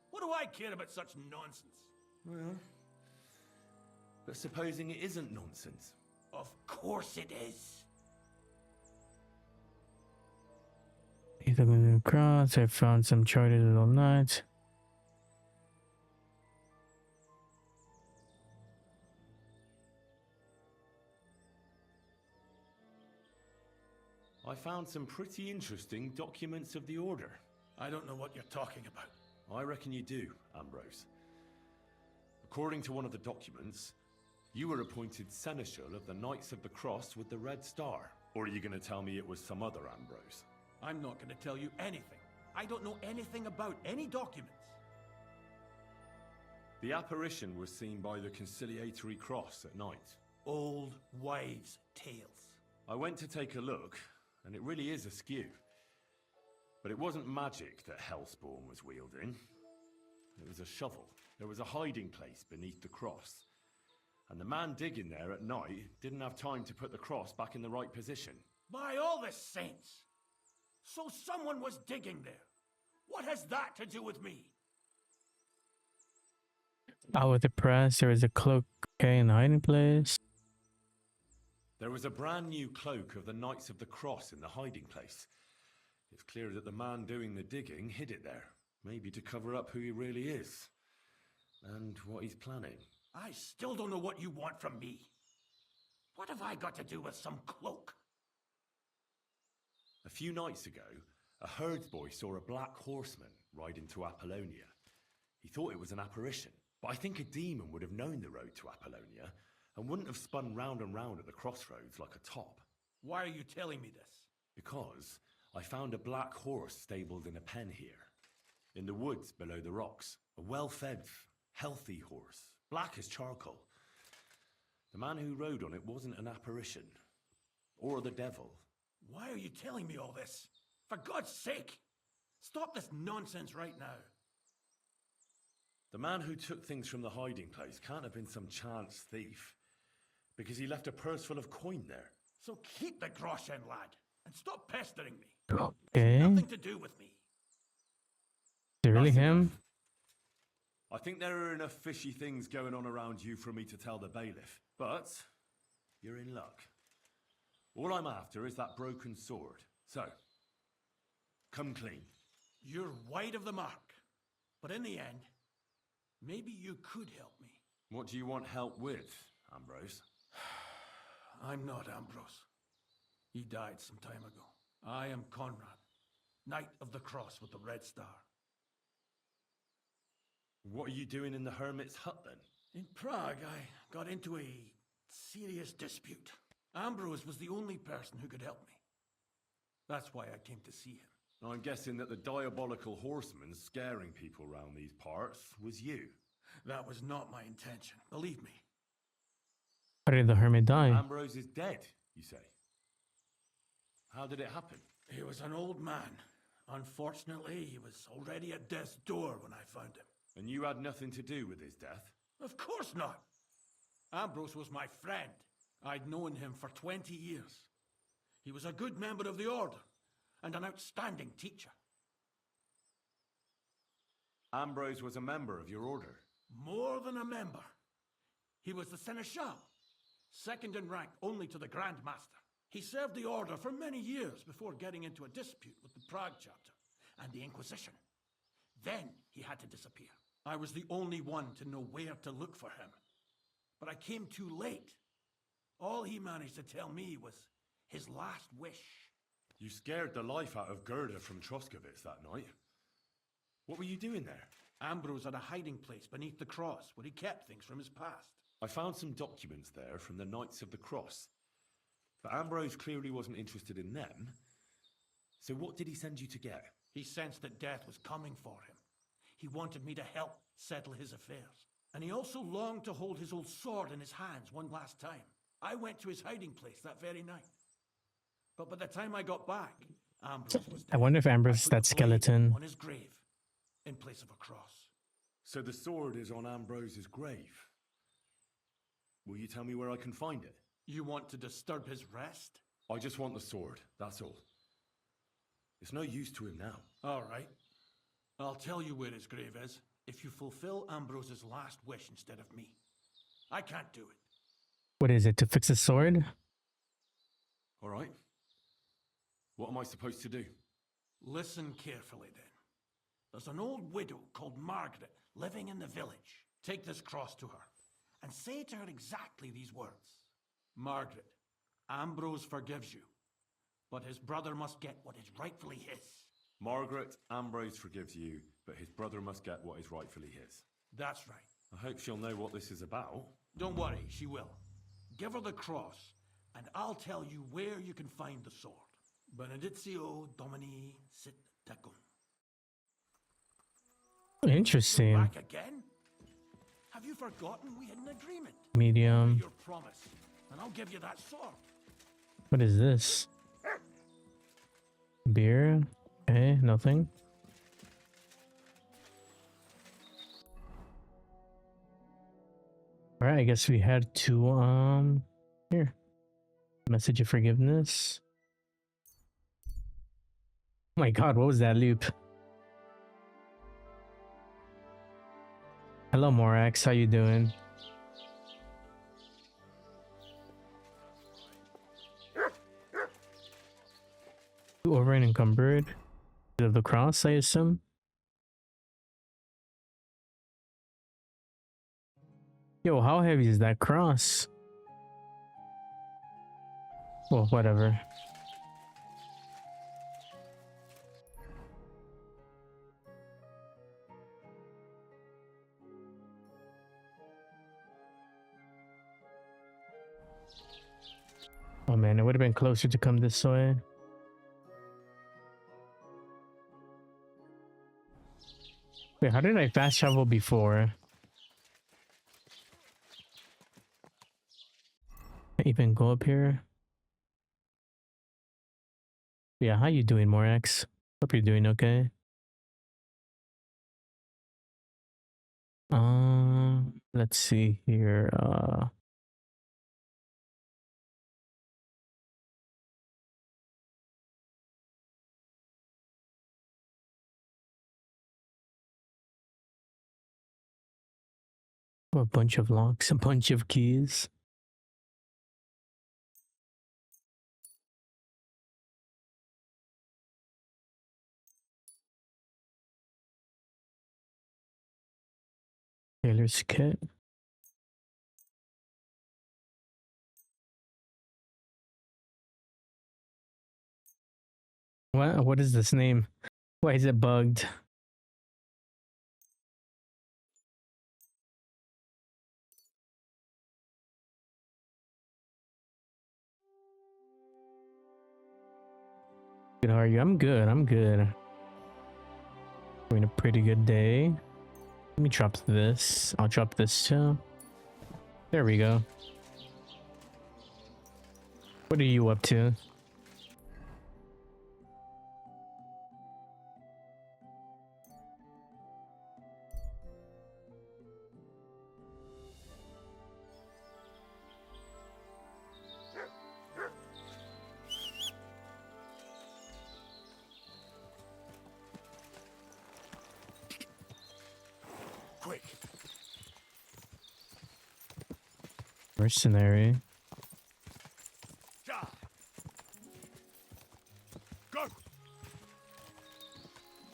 Speaker 12: What do I care about such nonsense?
Speaker 2: Well, but supposing it isn't nonsense.
Speaker 12: Of course it is.
Speaker 1: He's looking at the cross. I found some charted little nuts.
Speaker 2: I found some pretty interesting documents of the Order.
Speaker 12: I don't know what you're talking about.
Speaker 2: I reckon you do, Ambrose. According to one of the documents, you were appointed Seneschal of the Knights of the Cross with the Red Star. Or are you going to tell me it was some other Ambrose?
Speaker 12: I'm not going to tell you anything. I don't know anything about any documents.
Speaker 2: The apparition was seen by the conciliatory cross at night.
Speaker 12: Old wives' tales.
Speaker 2: I went to take a look, and it really is askew. But it wasn't magic that Hellspawn was wielding. It was a shovel. There was a hiding place beneath the cross. And the man digging there at night didn't have time to put the cross back in the right position.
Speaker 12: By all the saints! So someone was digging there. What has that to do with me?
Speaker 1: Out with the press, there was a cloak in the hiding place.
Speaker 2: There was a brand new cloak of the Knights of the Cross in the hiding place. It's clear that the man doing the digging hid it there, maybe to cover up who he really is. And what he's planning.
Speaker 12: I still don't know what you want from me. What have I got to do with some cloak?
Speaker 2: A few nights ago, a herdsboy saw a black horseman ride into Apollonia. He thought it was an apparition, but I think a demon would have known the road to Apollonia and wouldn't have spun round and round at the crossroads like a top.
Speaker 12: Why are you telling me this?
Speaker 2: Because I found a black horse stabled in a pen here, in the woods below the rocks. A well-fed, healthy horse, black as charcoal. The man who rode on it wasn't an apparition, or the devil.
Speaker 12: Why are you telling me all this? For God's sake! Stop this nonsense right now.
Speaker 2: The man who took things from the hiding place can't have been some chance thief, because he left a purse full of coin there.
Speaker 12: So keep the groschen, lad, and stop pestering me.
Speaker 1: Okay.
Speaker 12: Nothing to do with me.
Speaker 1: Is it really him?
Speaker 2: I think there are enough fishy things going on around you for me to tell the bailiff, but you're in luck. All I'm after is that broken sword. So, come clean.
Speaker 12: You're wide of the mark. But in the end, maybe you could help me.
Speaker 2: What do you want help with, Ambrose?
Speaker 12: I'm not Ambrose. He died some time ago. I am Conrad, Knight of the Cross with the Red Star.
Speaker 2: What are you doing in the hermit's hut then?
Speaker 12: In Prague, I got into a serious dispute. Ambrose was the only person who could help me. That's why I came to see him.
Speaker 2: I'm guessing that the diabolical horseman scaring people round these parts was you.
Speaker 12: That was not my intention, believe me.
Speaker 1: How did the hermit die?
Speaker 2: Ambrose is dead, you say? How did it happen?
Speaker 12: He was an old man. Unfortunately, he was already at death's door when I found him.
Speaker 2: And you had nothing to do with his death?
Speaker 12: Of course not. Ambrose was my friend. I'd known him for 20 years. He was a good member of the Order and an outstanding teacher.
Speaker 2: Ambrose was a member of your order?
Speaker 12: More than a member. He was the Seneschal, second in rank only to the Grand Master. He served the Order for many years before getting into a dispute with the Prague chapter and the Inquisition. Then he had to disappear. I was the only one to know where to look for him. But I came too late. All he managed to tell me was his last wish.
Speaker 2: You scared the life out of Gerda from Troskovitz that night. What were you doing there?
Speaker 12: Ambrose had a hiding place beneath the cross where he kept things from his past.
Speaker 2: I found some documents there from the Knights of the Cross. But Ambrose clearly wasn't interested in them. So what did he send you to get?
Speaker 12: He sensed that death was coming for him. He wanted me to help settle his affairs. And he also longed to hold his old sword in his hands one last time. I went to his hiding place that very night. But by the time I got back, Ambrose was dead.
Speaker 1: I wonder if Ambrose is
Speaker 12: I put
Speaker 1: that
Speaker 12: the blade
Speaker 1: skeleton.
Speaker 12: on his grave, in place of a cross.
Speaker 2: So the sword is on Ambrose's grave. Will you tell me where I can find it?
Speaker 12: You want to disturb his rest?
Speaker 2: I just want the sword, that's all. It's no use to him now.
Speaker 12: All right. I'll tell you where his grave is if you fulfill Ambrose's last wish instead of me. I can't do it.
Speaker 1: What is it, to fix a sword?
Speaker 2: All right. What am I supposed to do?
Speaker 12: Listen carefully then. There's an old widow called Margaret living in the village. Take this cross to her and say to her exactly these words. Margaret, Ambrose forgives you, but his brother must get what is rightfully his.
Speaker 2: Margaret, Ambrose forgives you, but his brother must get what is rightfully his.
Speaker 12: That's right.
Speaker 2: I hope she'll know what this is about.
Speaker 12: Don't worry, she will. Give her the cross, and I'll tell you where you can find the sword. Benedictio Domini sit tecum.
Speaker 1: Interesting.
Speaker 12: Back again? Have you forgotten we had an agreement?
Speaker 1: Medium.
Speaker 12: Your promise, and I'll give you that sword.
Speaker 1: What is this? Beer? Okay, nothing. Alright, I guess we had to, here. Message of forgiveness. Oh my god, what was that loop? Hello, Morax, how you doing? Over and encumbered. Of the cross, I assume. Yo, how heavy is that cross? Well, whatever. Oh man, it would have been closer to come this way. Wait, how did I fast travel before? Even go up here? Yeah, how you doing, Morax? Hope you're doing okay. Let's see here. A bunch of locks, a bunch of keys. Taylor's kit. What is this name? Why is it bugged? Good, how are you? I'm good. I'm good. Having a pretty good day. Let me drop this. I'll drop this too. There we go. What are you up to?
Speaker 4: Quick.
Speaker 1: Mercenary.
Speaker 4: Go.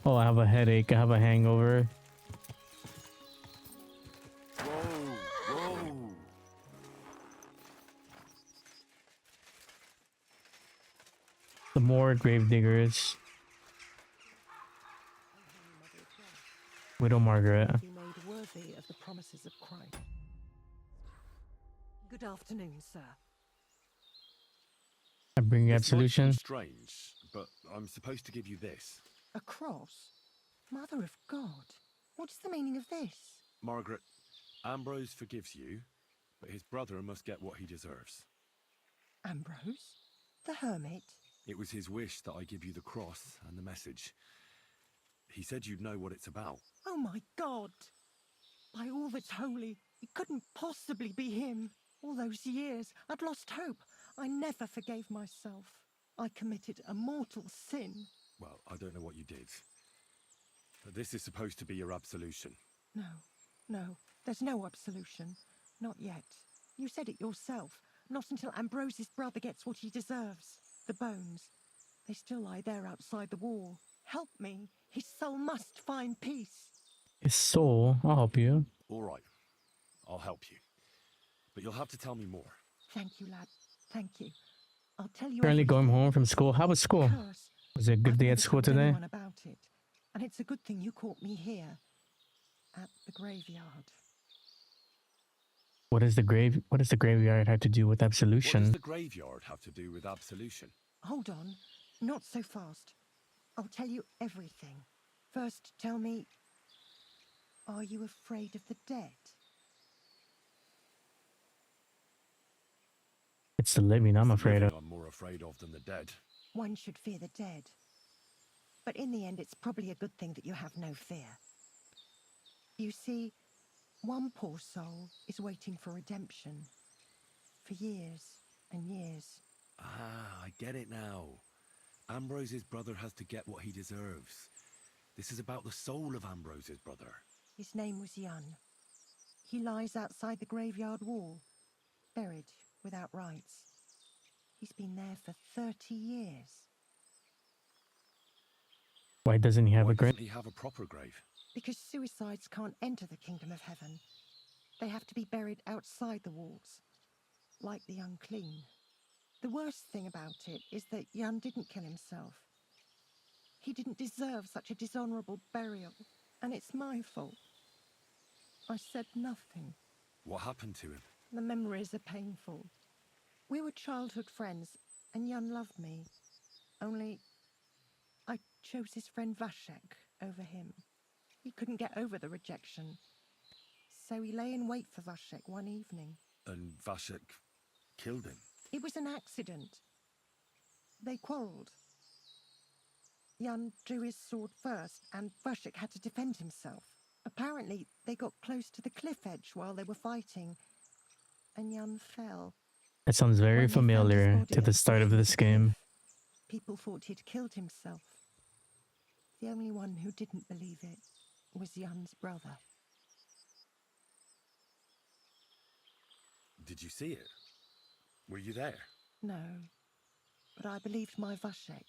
Speaker 1: Oh, I have a headache. I have a hangover.
Speaker 4: Whoa.
Speaker 1: The more gravediggers. Widow Margaret.
Speaker 13: Be made worthy of the promises of Christ. Good afternoon, sir.
Speaker 1: I bring you
Speaker 2: This might
Speaker 1: absolution.
Speaker 2: seem strange, but I'm supposed to give you this.
Speaker 13: A cross? Mother of God. What's the meaning of this?
Speaker 2: Margaret, Ambrose forgives you, but his brother must get what he deserves.
Speaker 13: Ambrose? The hermit?
Speaker 2: It was his wish that I give you the cross and the message. He said you'd know what it's about.
Speaker 13: Oh my God! By all that's holy, it couldn't possibly be him. All those years, I'd lost hope. I never forgave myself. I committed a mortal sin.
Speaker 2: Well, I don't know what you did. But this is supposed to be your absolution.
Speaker 13: No, there's no absolution. Not yet. You said it yourself. Not until Ambrose's brother gets what he deserves. The bones. They still lie there outside the wall. Help me. His soul must find peace.
Speaker 1: His soul. I'll help you.
Speaker 2: All right. I'll help you. But you'll have to tell me more.
Speaker 13: Thank you, lad. Thank you. I'll tell you
Speaker 1: Currently going
Speaker 13: everything.
Speaker 1: home from school. How was school?
Speaker 13: Curse.
Speaker 1: Was it a good
Speaker 13: I've
Speaker 1: day
Speaker 13: never
Speaker 1: at school
Speaker 13: told
Speaker 1: today?
Speaker 13: anyone about it. And it's a good thing you caught me here. At the graveyard.
Speaker 1: What does the graveyard have to do with
Speaker 2: What
Speaker 1: absolution?
Speaker 2: does the graveyard have to do with absolution?
Speaker 13: Hold on. Not so fast. I'll tell you everything. First, tell me, are you afraid of the dead?
Speaker 1: It's the living I'm afraid of.
Speaker 2: I'm more afraid of than the dead.
Speaker 13: One should fear the dead. But in the end, it's probably a good thing that you have no fear. You see, one poor soul is waiting for redemption. For years and years.
Speaker 2: Ah, I get it now. Ambrose's brother has to get what he deserves. This is about the soul of Ambrose's brother.
Speaker 13: His name was Yun. He lies outside the graveyard wall, buried without rites. He's been there for 30 years.
Speaker 1: Why doesn't he have
Speaker 2: Why
Speaker 1: a grave?
Speaker 2: doesn't he have a proper grave?
Speaker 13: Because suicides can't enter the kingdom of heaven. They have to be buried outside the walls, like the unclean. The worst thing about it is that Jan didn't kill himself. He didn't deserve such a dishonorable burial, and it's my fault. I said nothing.
Speaker 2: What happened to him?
Speaker 13: The memories are painful. We were childhood friends, and Jan loved me. Only, I chose his friend Vashek over him. He couldn't get over the rejection. So he lay in wait for Vashek one evening.
Speaker 2: And Vashek killed him?
Speaker 13: It was an accident. They quarrelled. Jan drew his sword first, and Vashek had to defend himself. Apparently, they got close to the cliff edge while they were fighting, and Jan fell.
Speaker 1: That sounds very
Speaker 13: When they found his
Speaker 1: familiar
Speaker 13: body
Speaker 1: to
Speaker 13: at
Speaker 1: the start of
Speaker 13: foot
Speaker 1: this
Speaker 13: the
Speaker 1: game.
Speaker 13: cliff, people thought he'd killed himself. The only one who didn't believe it was Jan's brother.
Speaker 2: Did you see it? Were you there?
Speaker 13: No, but I believed my Vashek.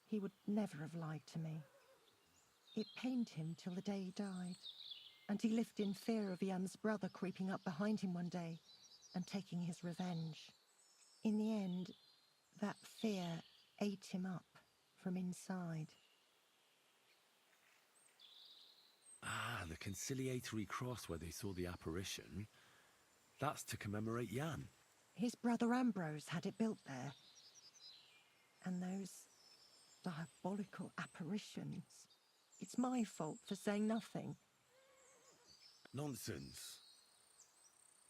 Speaker 13: He would never have lied to me. It pained him till the day he died, and he lived in fear of Jan's brother creeping up behind him one day and taking his revenge. In the end, that fear ate him up from inside.
Speaker 2: Ah, the conciliatory cross where they saw the apparition. That's to commemorate Jan.
Speaker 13: His brother Ambrose had it built there. And those diabolical apparitions. It's my fault for saying nothing.
Speaker 2: Nonsense.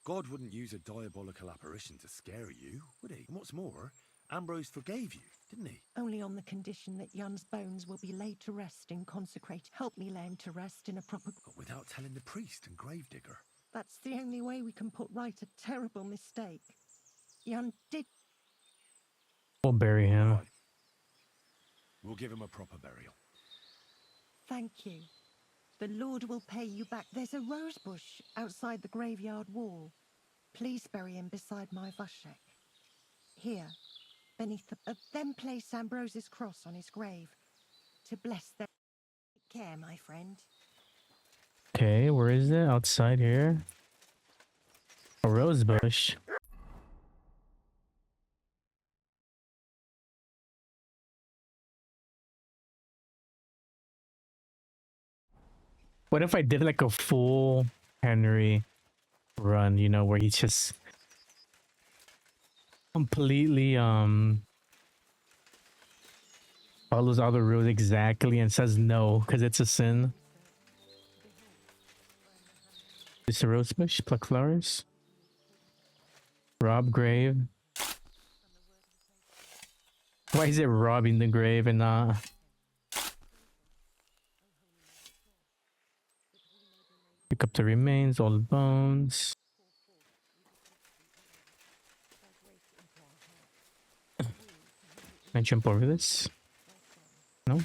Speaker 2: God wouldn't use a diabolical apparition to scare you, would he? And what's more, Ambrose forgave you, didn't he?
Speaker 13: Only on the condition that Jan's bones will be laid to rest in consecrate. Help me lay him to rest in a proper...
Speaker 2: But without telling the priest and gravedigger.
Speaker 13: That's the only way we can put right a terrible mistake. Jan did...
Speaker 1: We'll bury him.
Speaker 2: Right. We'll give him a proper burial.
Speaker 13: Thank you. The Lord will pay you back. There's a rose bush outside the graveyard wall. Please bury him beside my Vashek. Here, beneath the... then place Ambrose's cross on his grave to bless their... Take care, my friend.
Speaker 1: Okay, where is it? Outside here? A rose bush. What if I did like a full Henry run, you know, where he's just completely follows all the rules exactly and says no because it's a sin. It's a rose bush, pluck flowers. Rob grave. Why is it robbing the grave and not? Pick up the remains, all the bones. Can I jump over this? No?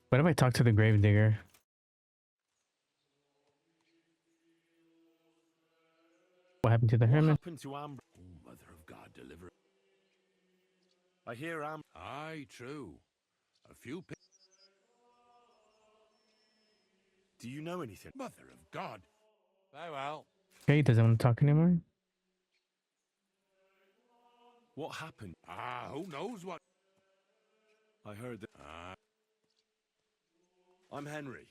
Speaker 1: What if I talk to the gravedigger? What happened to the
Speaker 2: What
Speaker 1: hermit?
Speaker 2: happened to Ambrose? Oh, Mother of God, deliver. I hear
Speaker 12: Aye, true. A few
Speaker 2: Do you know anything?
Speaker 12: Mother of God. Very well.
Speaker 1: Okay, he doesn't want to talk anymore.
Speaker 2: What happened?
Speaker 12: Ah, who knows what?
Speaker 2: I heard that. I'm Henry.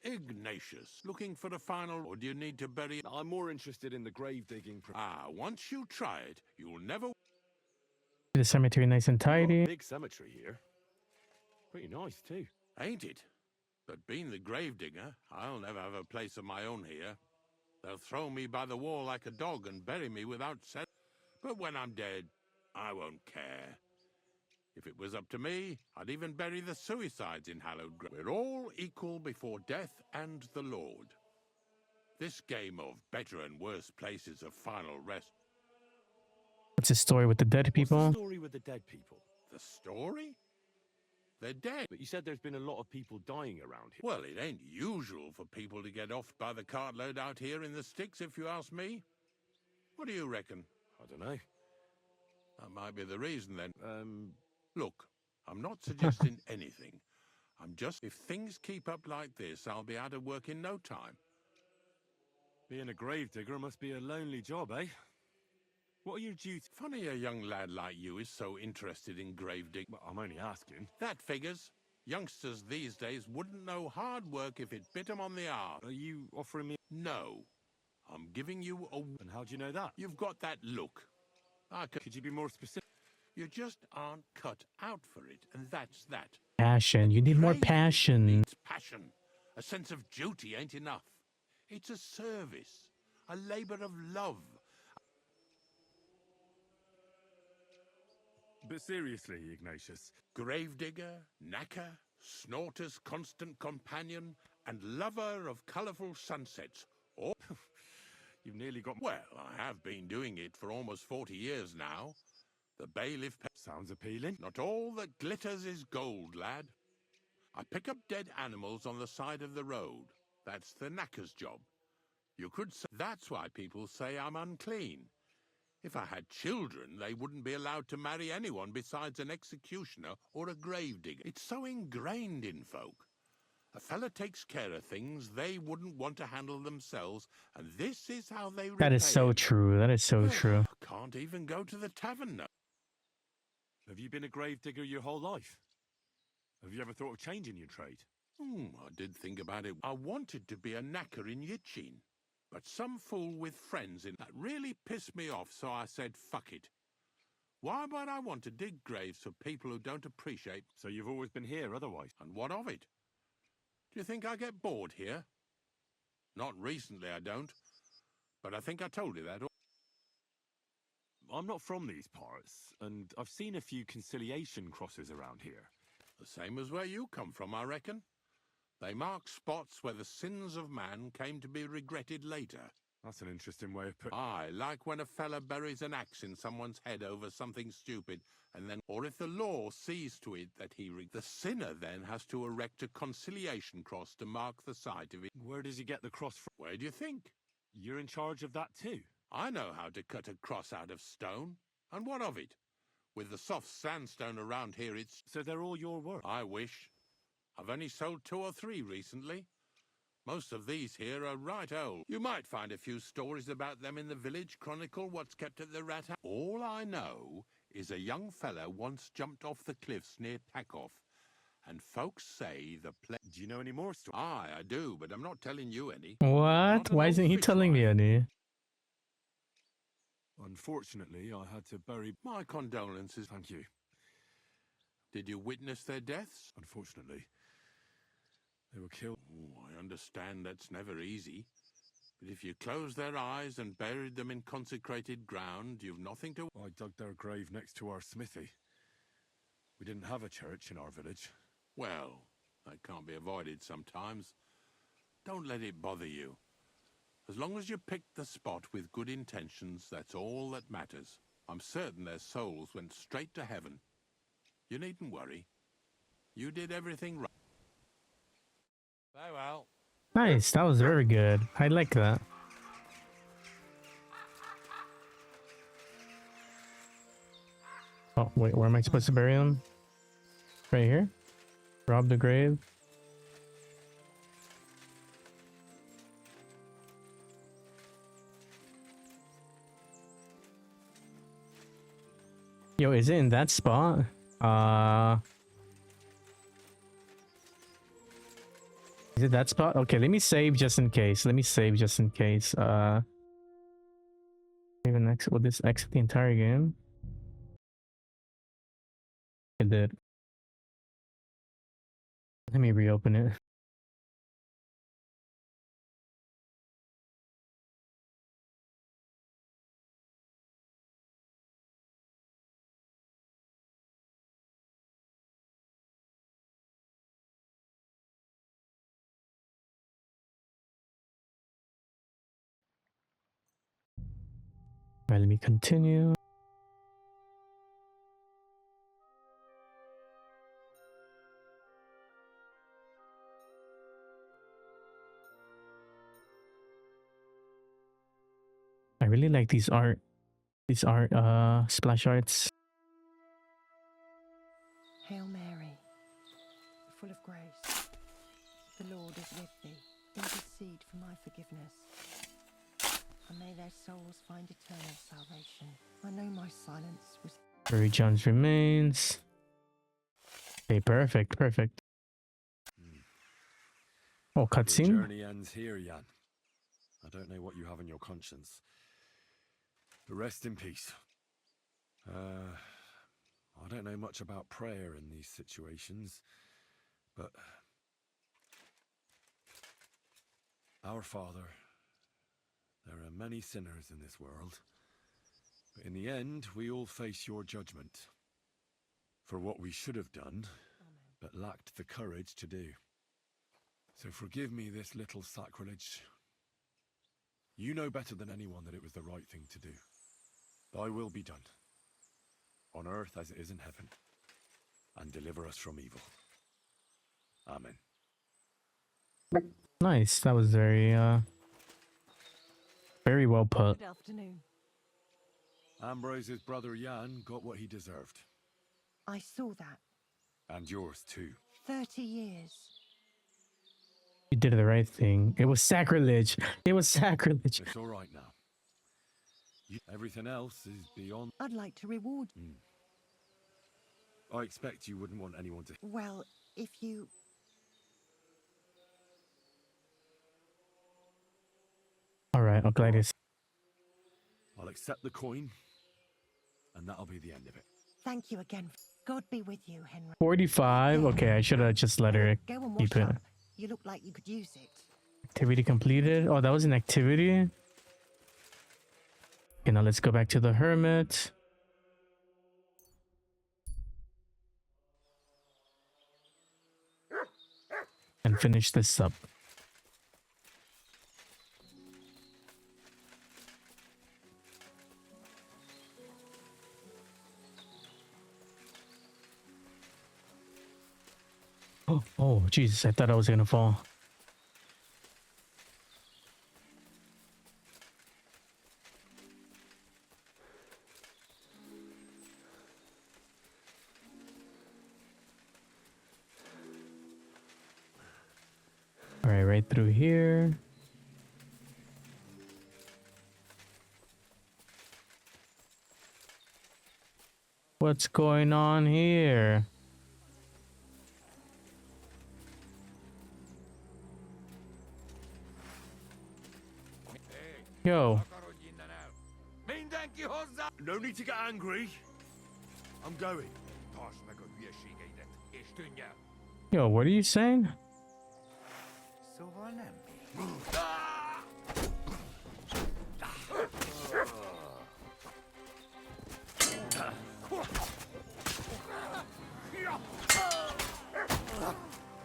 Speaker 12: Ignatius, looking for the final, or do you need to bury...
Speaker 2: I'm more interested in the grave digging.
Speaker 12: Once you try it, you'll never...
Speaker 1: The cemetery nice and tidy.
Speaker 2: Big cemetery here. Pretty nice too.
Speaker 12: Ain't it? But being the gravedigger, I'll never have a place of my own here. They'll throw me by the wall like a dog and bury me without set. But when I'm dead, I won't care. If it was up to me, I'd even bury the suicides in hallowed ground. We're all equal before death and the Lord. This game of better and worse places of final rest.
Speaker 1: What's the story with the dead people?
Speaker 2: What's the story with the dead people?
Speaker 12: The story? They're dead.
Speaker 2: But you said there's been a lot of people dying around here.
Speaker 12: Well, it ain't usual for people to get off by the cartload out here in the sticks, if you ask me. What do you reckon?
Speaker 2: I don't know.
Speaker 14: That might be the reason then. Look, I'm not suggesting anything. I'm just, if things keep up like this, I'll be out of work in no time.
Speaker 2: Being a gravedigger must be a lonely job, eh? What are your duties?
Speaker 14: Funny a young lad like you is so interested in grave digging.
Speaker 2: Well, I'm only asking.
Speaker 14: That figures. Youngsters these days wouldn't know hard work if it bit 'em on the arse.
Speaker 2: Are you offering me?
Speaker 14: No. I'm giving you a...
Speaker 2: And how do you know that?
Speaker 14: You've got that look.
Speaker 2: Could you be more specific?
Speaker 14: You just aren't cut out for it, and that's that.
Speaker 1: Passion. You need more
Speaker 14: Grave
Speaker 1: passion.
Speaker 14: needs passion. A sense of duty ain't enough. It's a service. A labor of love.
Speaker 2: But seriously, Ignatius.
Speaker 14: Gravedigger, knacker, snorter's constant companion, and lover of colourful sunsets. Or,
Speaker 2: You've nearly got...
Speaker 14: well, I have been doing it for almost 40 years now. The bailiff...
Speaker 2: Sounds appealing.
Speaker 14: Not all that glitters is gold, lad. I pick up dead animals on the side of the road. That's the knacker's job. You could say... That's why people say I'm unclean. If I had children, they wouldn't be allowed to marry anyone besides an executioner or a gravedigger. It's so ingrained in folk. A fella takes care of things they wouldn't want to handle themselves, and this is how they repay
Speaker 1: That is so
Speaker 14: it.
Speaker 1: true. That is so true.
Speaker 14: Can't even go to the tavern now.
Speaker 2: Have you been a gravedigger your whole life? Have you ever thought of changing your trade?
Speaker 14: I did think about it. I wanted to be a knacker in Yitchin, but some fool with friends in that really pissed me off, so I said, fuck it. Why would I want to dig graves for people who don't appreciate...
Speaker 2: So you've always been here otherwise?
Speaker 14: And what of it? Do you think I get bored here? Not recently, I don't. But I think I told you that.
Speaker 2: I'm not from these parts, and I've seen a few conciliation crosses around here.
Speaker 14: The same as where you come from, I reckon. They mark spots where the sins of man came to be regretted later.
Speaker 2: That's an interesting way of putting...
Speaker 14: Aye, like when a fella buries an axe in someone's head over something stupid, and then... Or if the law sees to it that the sinner then has to erect a conciliation cross to mark the site of it.
Speaker 2: Where does he get the cross from?
Speaker 14: Where do you think?
Speaker 2: You're in charge of that too?
Speaker 14: I know how to cut a cross out of stone. And what of it? With the soft sandstone around here, it's...
Speaker 2: So they're all your work?
Speaker 14: I wish. I've only sold 2 or 3 recently. Most of these here are right old. You might find a few stories about them in the village chronicle, what's kept at the rat house. All I know is a young fella once jumped off the cliffs near Takoff, and folks say the
Speaker 2: Do you know any more stories?
Speaker 14: Aye, I do, but I'm not telling you any.
Speaker 1: What? Why isn't he telling me any?
Speaker 2: Unfortunately, I had to bury...
Speaker 14: My condolences.
Speaker 2: Thank you.
Speaker 14: Did you witness their deaths?
Speaker 2: Unfortunately. They were killed.
Speaker 14: Oh, I understand that's never easy. But if you closed their eyes and buried them in consecrated ground, you've nothing to...
Speaker 2: I dug their grave next to our smithy. We didn't have a church in our village.
Speaker 14: Well, that can't be avoided sometimes. Don't let it bother you. As long as you picked the spot with good intentions, that's all that matters. I'm certain their souls went straight to heaven. You needn't worry. You did everything right. Very well.
Speaker 1: Nice. That was very good. I like that. Oh, wait. Where am I supposed to bury them? Right here? Rob the grave? Yo, is it in that spot? Is it that spot? Okay, let me save just in case. Let me save just in case. Even exit. Will this exit the entire game? It did. Let me reopen it. Alright, let me continue. I really like these art These art, splash arts.
Speaker 13: Hail Mary, full of grace. The Lord is with thee. Intercede for my forgiveness. And may their souls find eternal salvation. I know my silence was...
Speaker 1: Bury John's remains. Okay, perfect, perfect. Oh,
Speaker 2: Your
Speaker 1: cutscene?
Speaker 2: journey ends here, Jan. I don't know what you have on your conscience. But rest in peace. I don't know much about prayer in these situations, but... Our Father, there are many sinners in this world, but in the end, we all face your judgment for what we should have done, but lacked the courage to do. So forgive me this little sacrilege. You know better than anyone that it was the right thing to do. Thy will be done, on earth as it is in heaven, and deliver us from evil. Amen.
Speaker 1: Nice. That was very well put.
Speaker 13: Good afternoon.
Speaker 2: Ambrose's brother Jan got what he deserved.
Speaker 13: I saw that.
Speaker 2: And yours too.
Speaker 13: 30 years.
Speaker 1: You did the right thing. It was sacrilege. It was sacrilege.
Speaker 2: It's all right now. Everything else is beyond...
Speaker 13: I'd like to reward...
Speaker 2: I expect you wouldn't want anyone to...
Speaker 13: Well, if you...
Speaker 1: Alright, Gladius.
Speaker 2: I'll accept the coin, and that'll be the end of it.
Speaker 13: Thank you again. God be with you, Henry.
Speaker 1: 45? Okay, I should have just let her
Speaker 13: Go and
Speaker 1: keep
Speaker 13: wash
Speaker 1: it.
Speaker 13: up. You look like you could use it.
Speaker 1: Activity completed. Oh, that was an activity? Okay, now let's go back to the hermit. And finish this up. Oh, Jesus, I thought I was gonna fall. All right, right through here. What's going on here? Yo.
Speaker 4: No need to get angry. I'm going.
Speaker 1: Yo, what are you saying?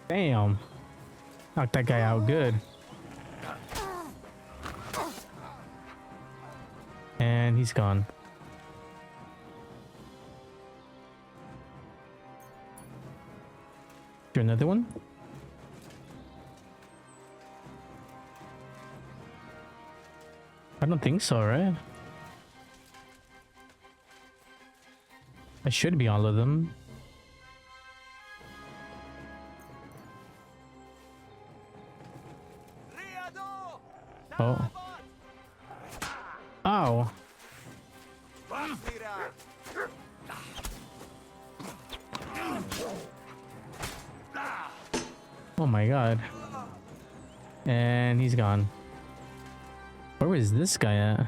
Speaker 1: Damn. Knocked that guy out good. And he's gone. Is there another one? I don't think so, right? I should be all of them. Oh. Ow. Oh my god. And he's gone. Where is this guy at?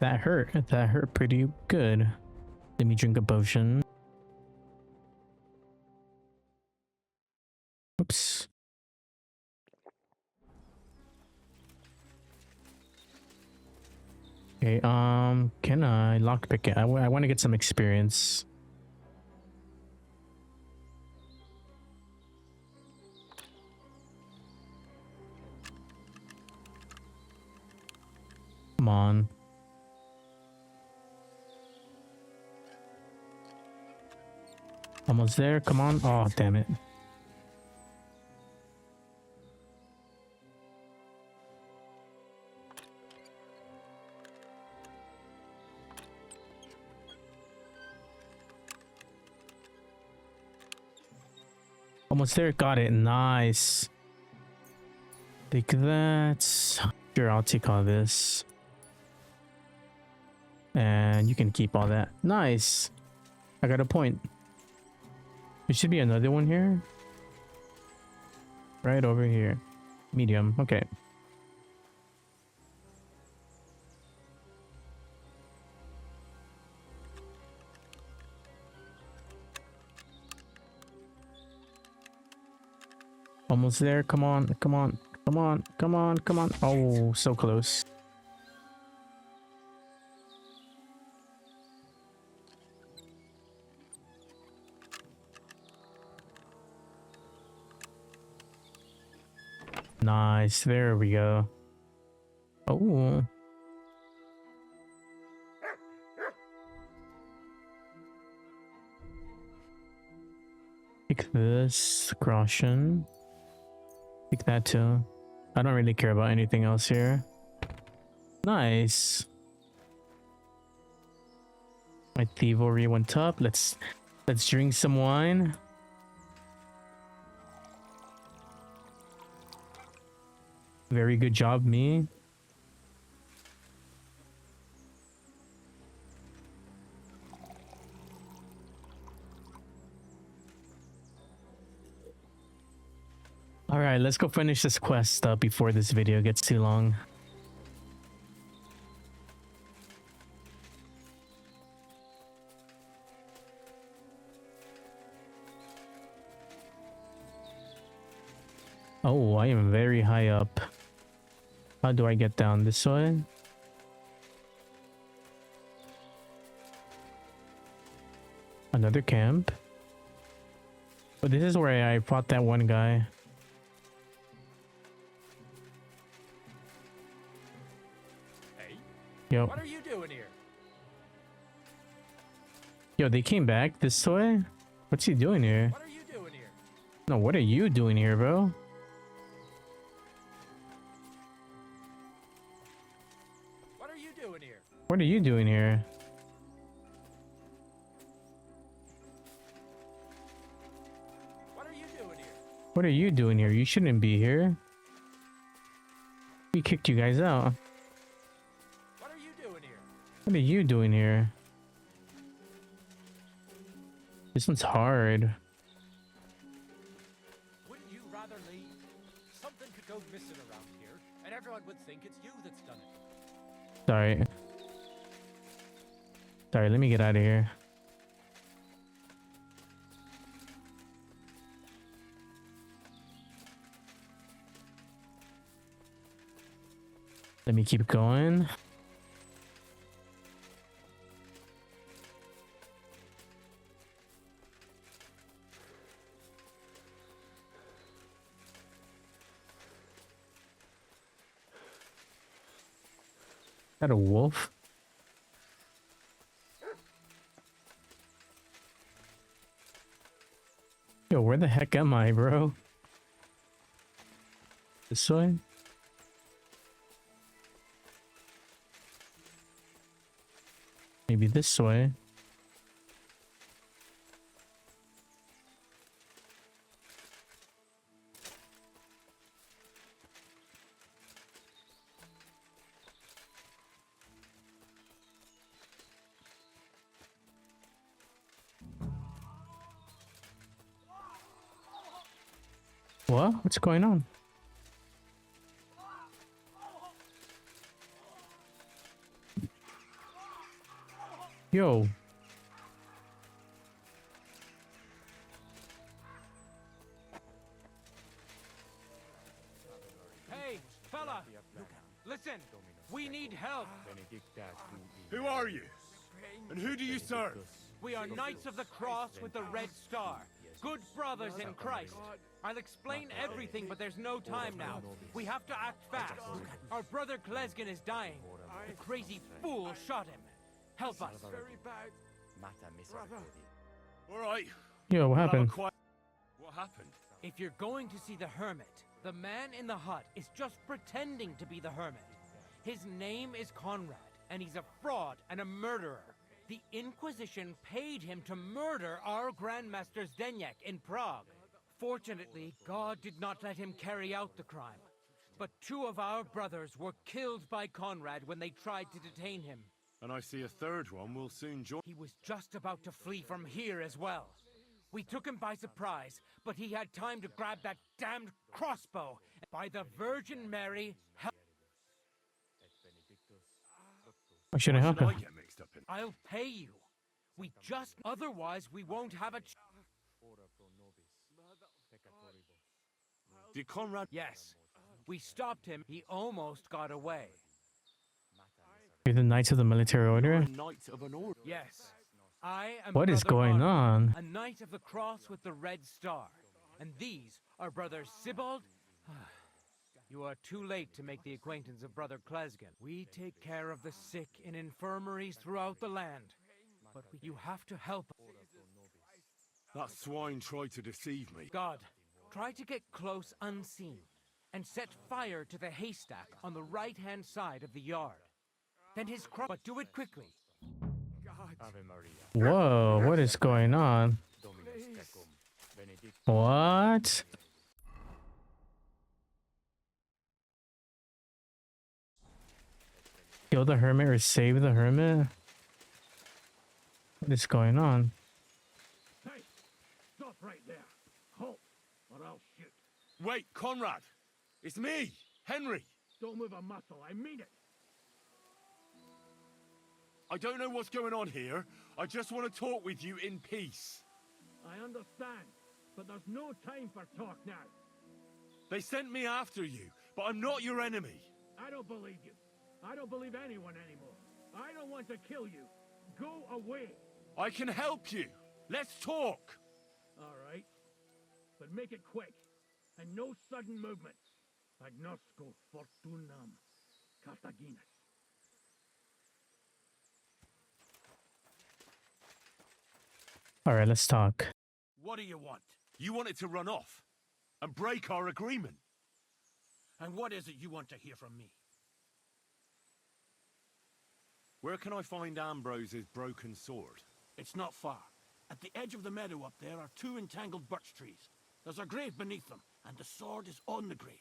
Speaker 1: That hurt. That hurt pretty good. Let me drink a potion. Oops. Okay, can I lockpick it? I want to get some experience. Come on. Almost there. Come on. Oh, damn it. Almost there. Got it. Nice. Take that. Sure, I'll take all this. And you can keep all that. Nice. I got a point. There should be another one here. Right over here. Medium. Okay. Almost there. Come on. Come on. Come on. Come on. Come on. Oh, so close. Nice. There we go. Oh. Take this. Caution. Take that too. I don't really care about anything else here. Nice. My thievery went up. Let's drink some wine. Very good job, me. All right, let's go finish this quest up before this video gets too long. Oh, I am very high up. How do I get down this way? Another camp. But this is where I fought that one guy.
Speaker 7: Hey,
Speaker 1: Yo.
Speaker 7: what are you doing here?
Speaker 1: Yo, they came back this way? What's he doing here?
Speaker 7: What are you doing here?
Speaker 1: No, what are you doing here, bro?
Speaker 7: What are you doing here?
Speaker 1: What are you doing here?
Speaker 7: What are you doing here?
Speaker 1: What are you doing here? You shouldn't be here. We kicked you guys out.
Speaker 7: What are you doing here?
Speaker 1: What are you doing here? This one's hard.
Speaker 7: Wouldn't you rather leave? Something could go missing around here, and everyone would think it's you that's done it.
Speaker 1: Sorry. Sorry, let me get out of here. Let me keep going. Is that a wolf? Yo, where the heck am I, bro? This way? Maybe this way. What? What's going on? Yo.
Speaker 7: Hey, fella! Listen, we need help.
Speaker 12: Who are you? And who do you serve?
Speaker 7: We are Knights of the Cross with the Red Star. Good brothers in Christ. I'll explain everything, but there's no time now. We have to act fast. Our brother Glesgan is dying. The crazy fool shot him. Help us.
Speaker 12: All right.
Speaker 1: Yo, what happened?
Speaker 12: What happened?
Speaker 7: If you're going to see the hermit, the man in the hut is just pretending to be the hermit. His name is Conrad, and he's a fraud and a murderer. The Inquisition paid him to murder our Grandmaster Zdenek in Prague. Fortunately, God did not let him carry out the crime. But 2 of our brothers were killed by Conrad when they tried to detain him.
Speaker 2: And I see a third one will soon join.
Speaker 7: He was just about to flee from here as well. We took him by surprise, but he had time to grab that damned crossbow. By the Virgin Mary,
Speaker 1: I shouldn't help him.
Speaker 2: I get mixed up in.
Speaker 7: I'll pay you. We just... Otherwise, we won't have a...
Speaker 2: Did Conrad?
Speaker 7: Yes. We stopped him. He almost got away.
Speaker 1: You're the Knights of the Military Order?
Speaker 2: Knight of an order.
Speaker 7: Yes. I am
Speaker 1: What is
Speaker 7: Brother
Speaker 1: going
Speaker 7: Arnold,
Speaker 1: on?
Speaker 7: a Knight of the Cross with the Red Star. And these are Brother Sibbald. You are too late to make the acquaintance of Brother Klesgen. We take care of the sick in infirmaries throughout the land. But you have to help.
Speaker 2: That swine tried to deceive me.
Speaker 7: God, try to get close unseen and set fire to the haystack on the right-hand side of the yard. Then his crop, but do it quickly.
Speaker 1: Whoa, what is going on? What? Kill the hermit or save the hermit? What is going on?
Speaker 12: Hey, stop right there. Halt, or I'll shoot.
Speaker 2: Wait, Conrad! It's me, Henry!
Speaker 12: Don't move a muscle, I mean it.
Speaker 2: I don't know what's going on here. I just want to talk with you in peace.
Speaker 12: I understand, but there's no time for talk now.
Speaker 2: They sent me after you, but I'm not your enemy.
Speaker 12: I don't believe you. I don't believe anyone anymore. I don't want to kill you. Go away.
Speaker 2: I can help you. Let's talk.
Speaker 12: All right. But make it quick. And no sudden movements. Agnosco fortunam Cartaginas.
Speaker 1: Alright, let's talk.
Speaker 2: What do you want? You want it to run off and break our agreement.
Speaker 12: And what is it you want to hear from me?
Speaker 2: Where can I find Ambrose's broken sword?
Speaker 12: It's not far. At the edge of the meadow up there are 2 entangled birch trees. There's a grave beneath them, and the sword is on the grave.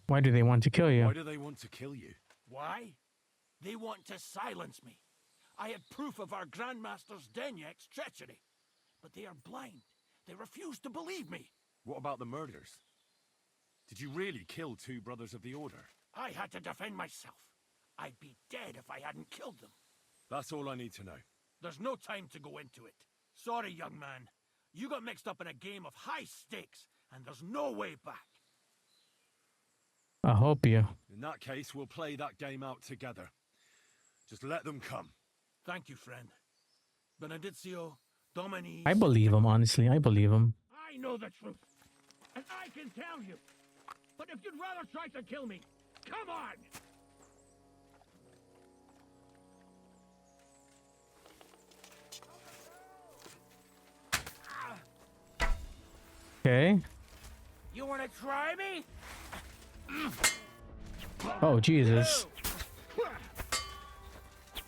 Speaker 1: Why do they want to kill you?
Speaker 2: Why do they want to kill you?
Speaker 12: Why? They want to silence me. I had proof of our Grandmaster's Denyek's treachery. But they are blind. They refuse to believe me.
Speaker 2: What about the murders? Did you really kill 2 brothers of the Order?
Speaker 12: I had to defend myself. I'd be dead if I hadn't killed them.
Speaker 2: That's all I need to know.
Speaker 12: There's no time to go into it. Sorry, young man. You got mixed up in a game of high stakes, and there's no way back.
Speaker 1: I hope you.
Speaker 2: In that case, we'll play that game out together. Just let them come.
Speaker 12: Thank you, friend. Benedictio Domini.
Speaker 1: I believe him, honestly. I believe him.
Speaker 12: I know the truth. And I can tell you. But if you'd rather try to kill me, come on!
Speaker 1: Okay.
Speaker 7: You want to try me?
Speaker 1: Oh, Jesus.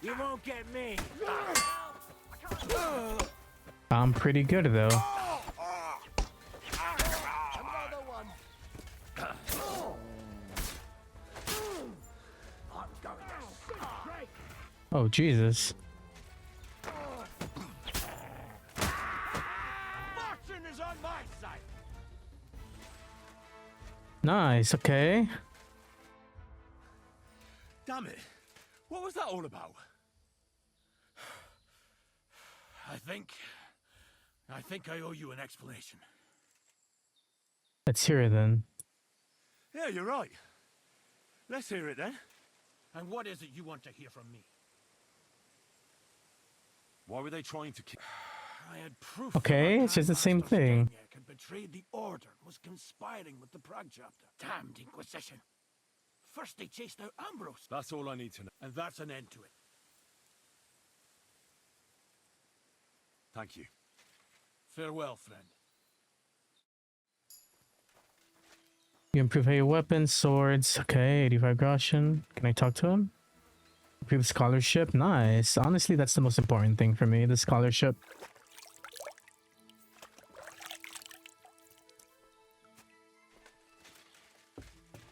Speaker 7: You won't get me.
Speaker 1: I'm pretty good, though. Oh, Jesus.
Speaker 12: Fortune is on my side.
Speaker 1: Nice, okay.
Speaker 2: Damn it. What was that all about?
Speaker 12: I think I owe you an explanation.
Speaker 1: Let's hear it then.
Speaker 2: Yeah, you're right. Let's hear it then.
Speaker 12: And what is it you want to hear from me?
Speaker 2: Why were they trying to kill?
Speaker 12: I had proof.
Speaker 1: Okay, it's just the same thing.
Speaker 12: Had betrayed the order and was conspiring with the Prague chapter. Damned Inquisition. First they chased out Ambrose.
Speaker 2: That's all I need to know.
Speaker 12: And that's an end to it.
Speaker 2: Thank you.
Speaker 12: Farewell, friend.
Speaker 1: You improve your weapons, swords. Okay, 85 groschen. Can I talk to him? Improve scholarship. Nice. Honestly, that's the most important thing for me, the scholarship.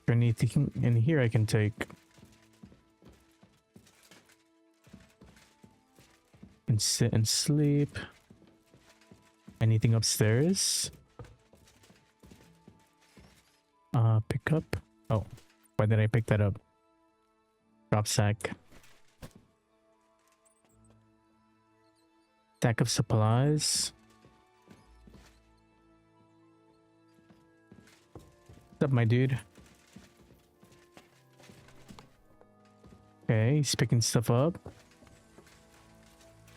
Speaker 1: Anything in here I can take? And sit and sleep. Anything upstairs? Pick up. Oh, why did I pick that up? Drop sack. Stack of supplies. What's up, my dude? Okay, he's picking stuff up.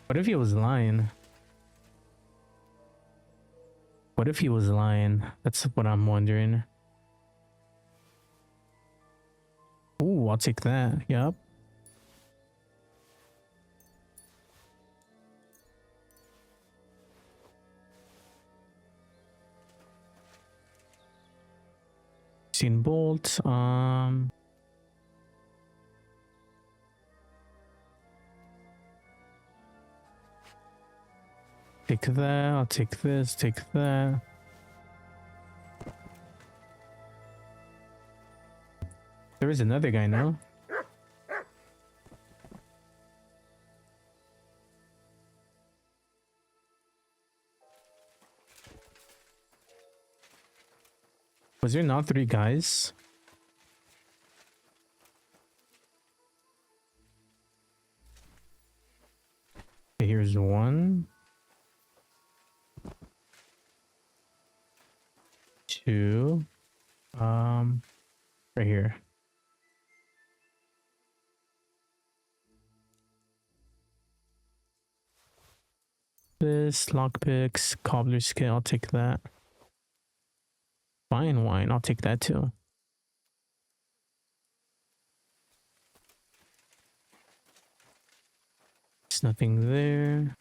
Speaker 1: What if he was lying? What if he was lying? That's what I'm wondering. Ooh, I'll take that. Yup. Seen bolt. Take that. I'll take this. Take that. There is another guy now. Was there not 3 guys? Okay, here's 1. 2. Right here. This lockpicks, cobbler's kit. I'll take that. Fine wine. I'll take that too. There's nothing there.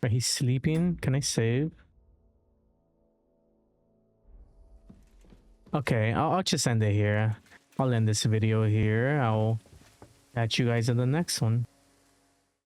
Speaker 1: Right, he's sleeping. Can I save? Okay, I'll just end it here. I'll end this video here. I'll catch you guys in the next one.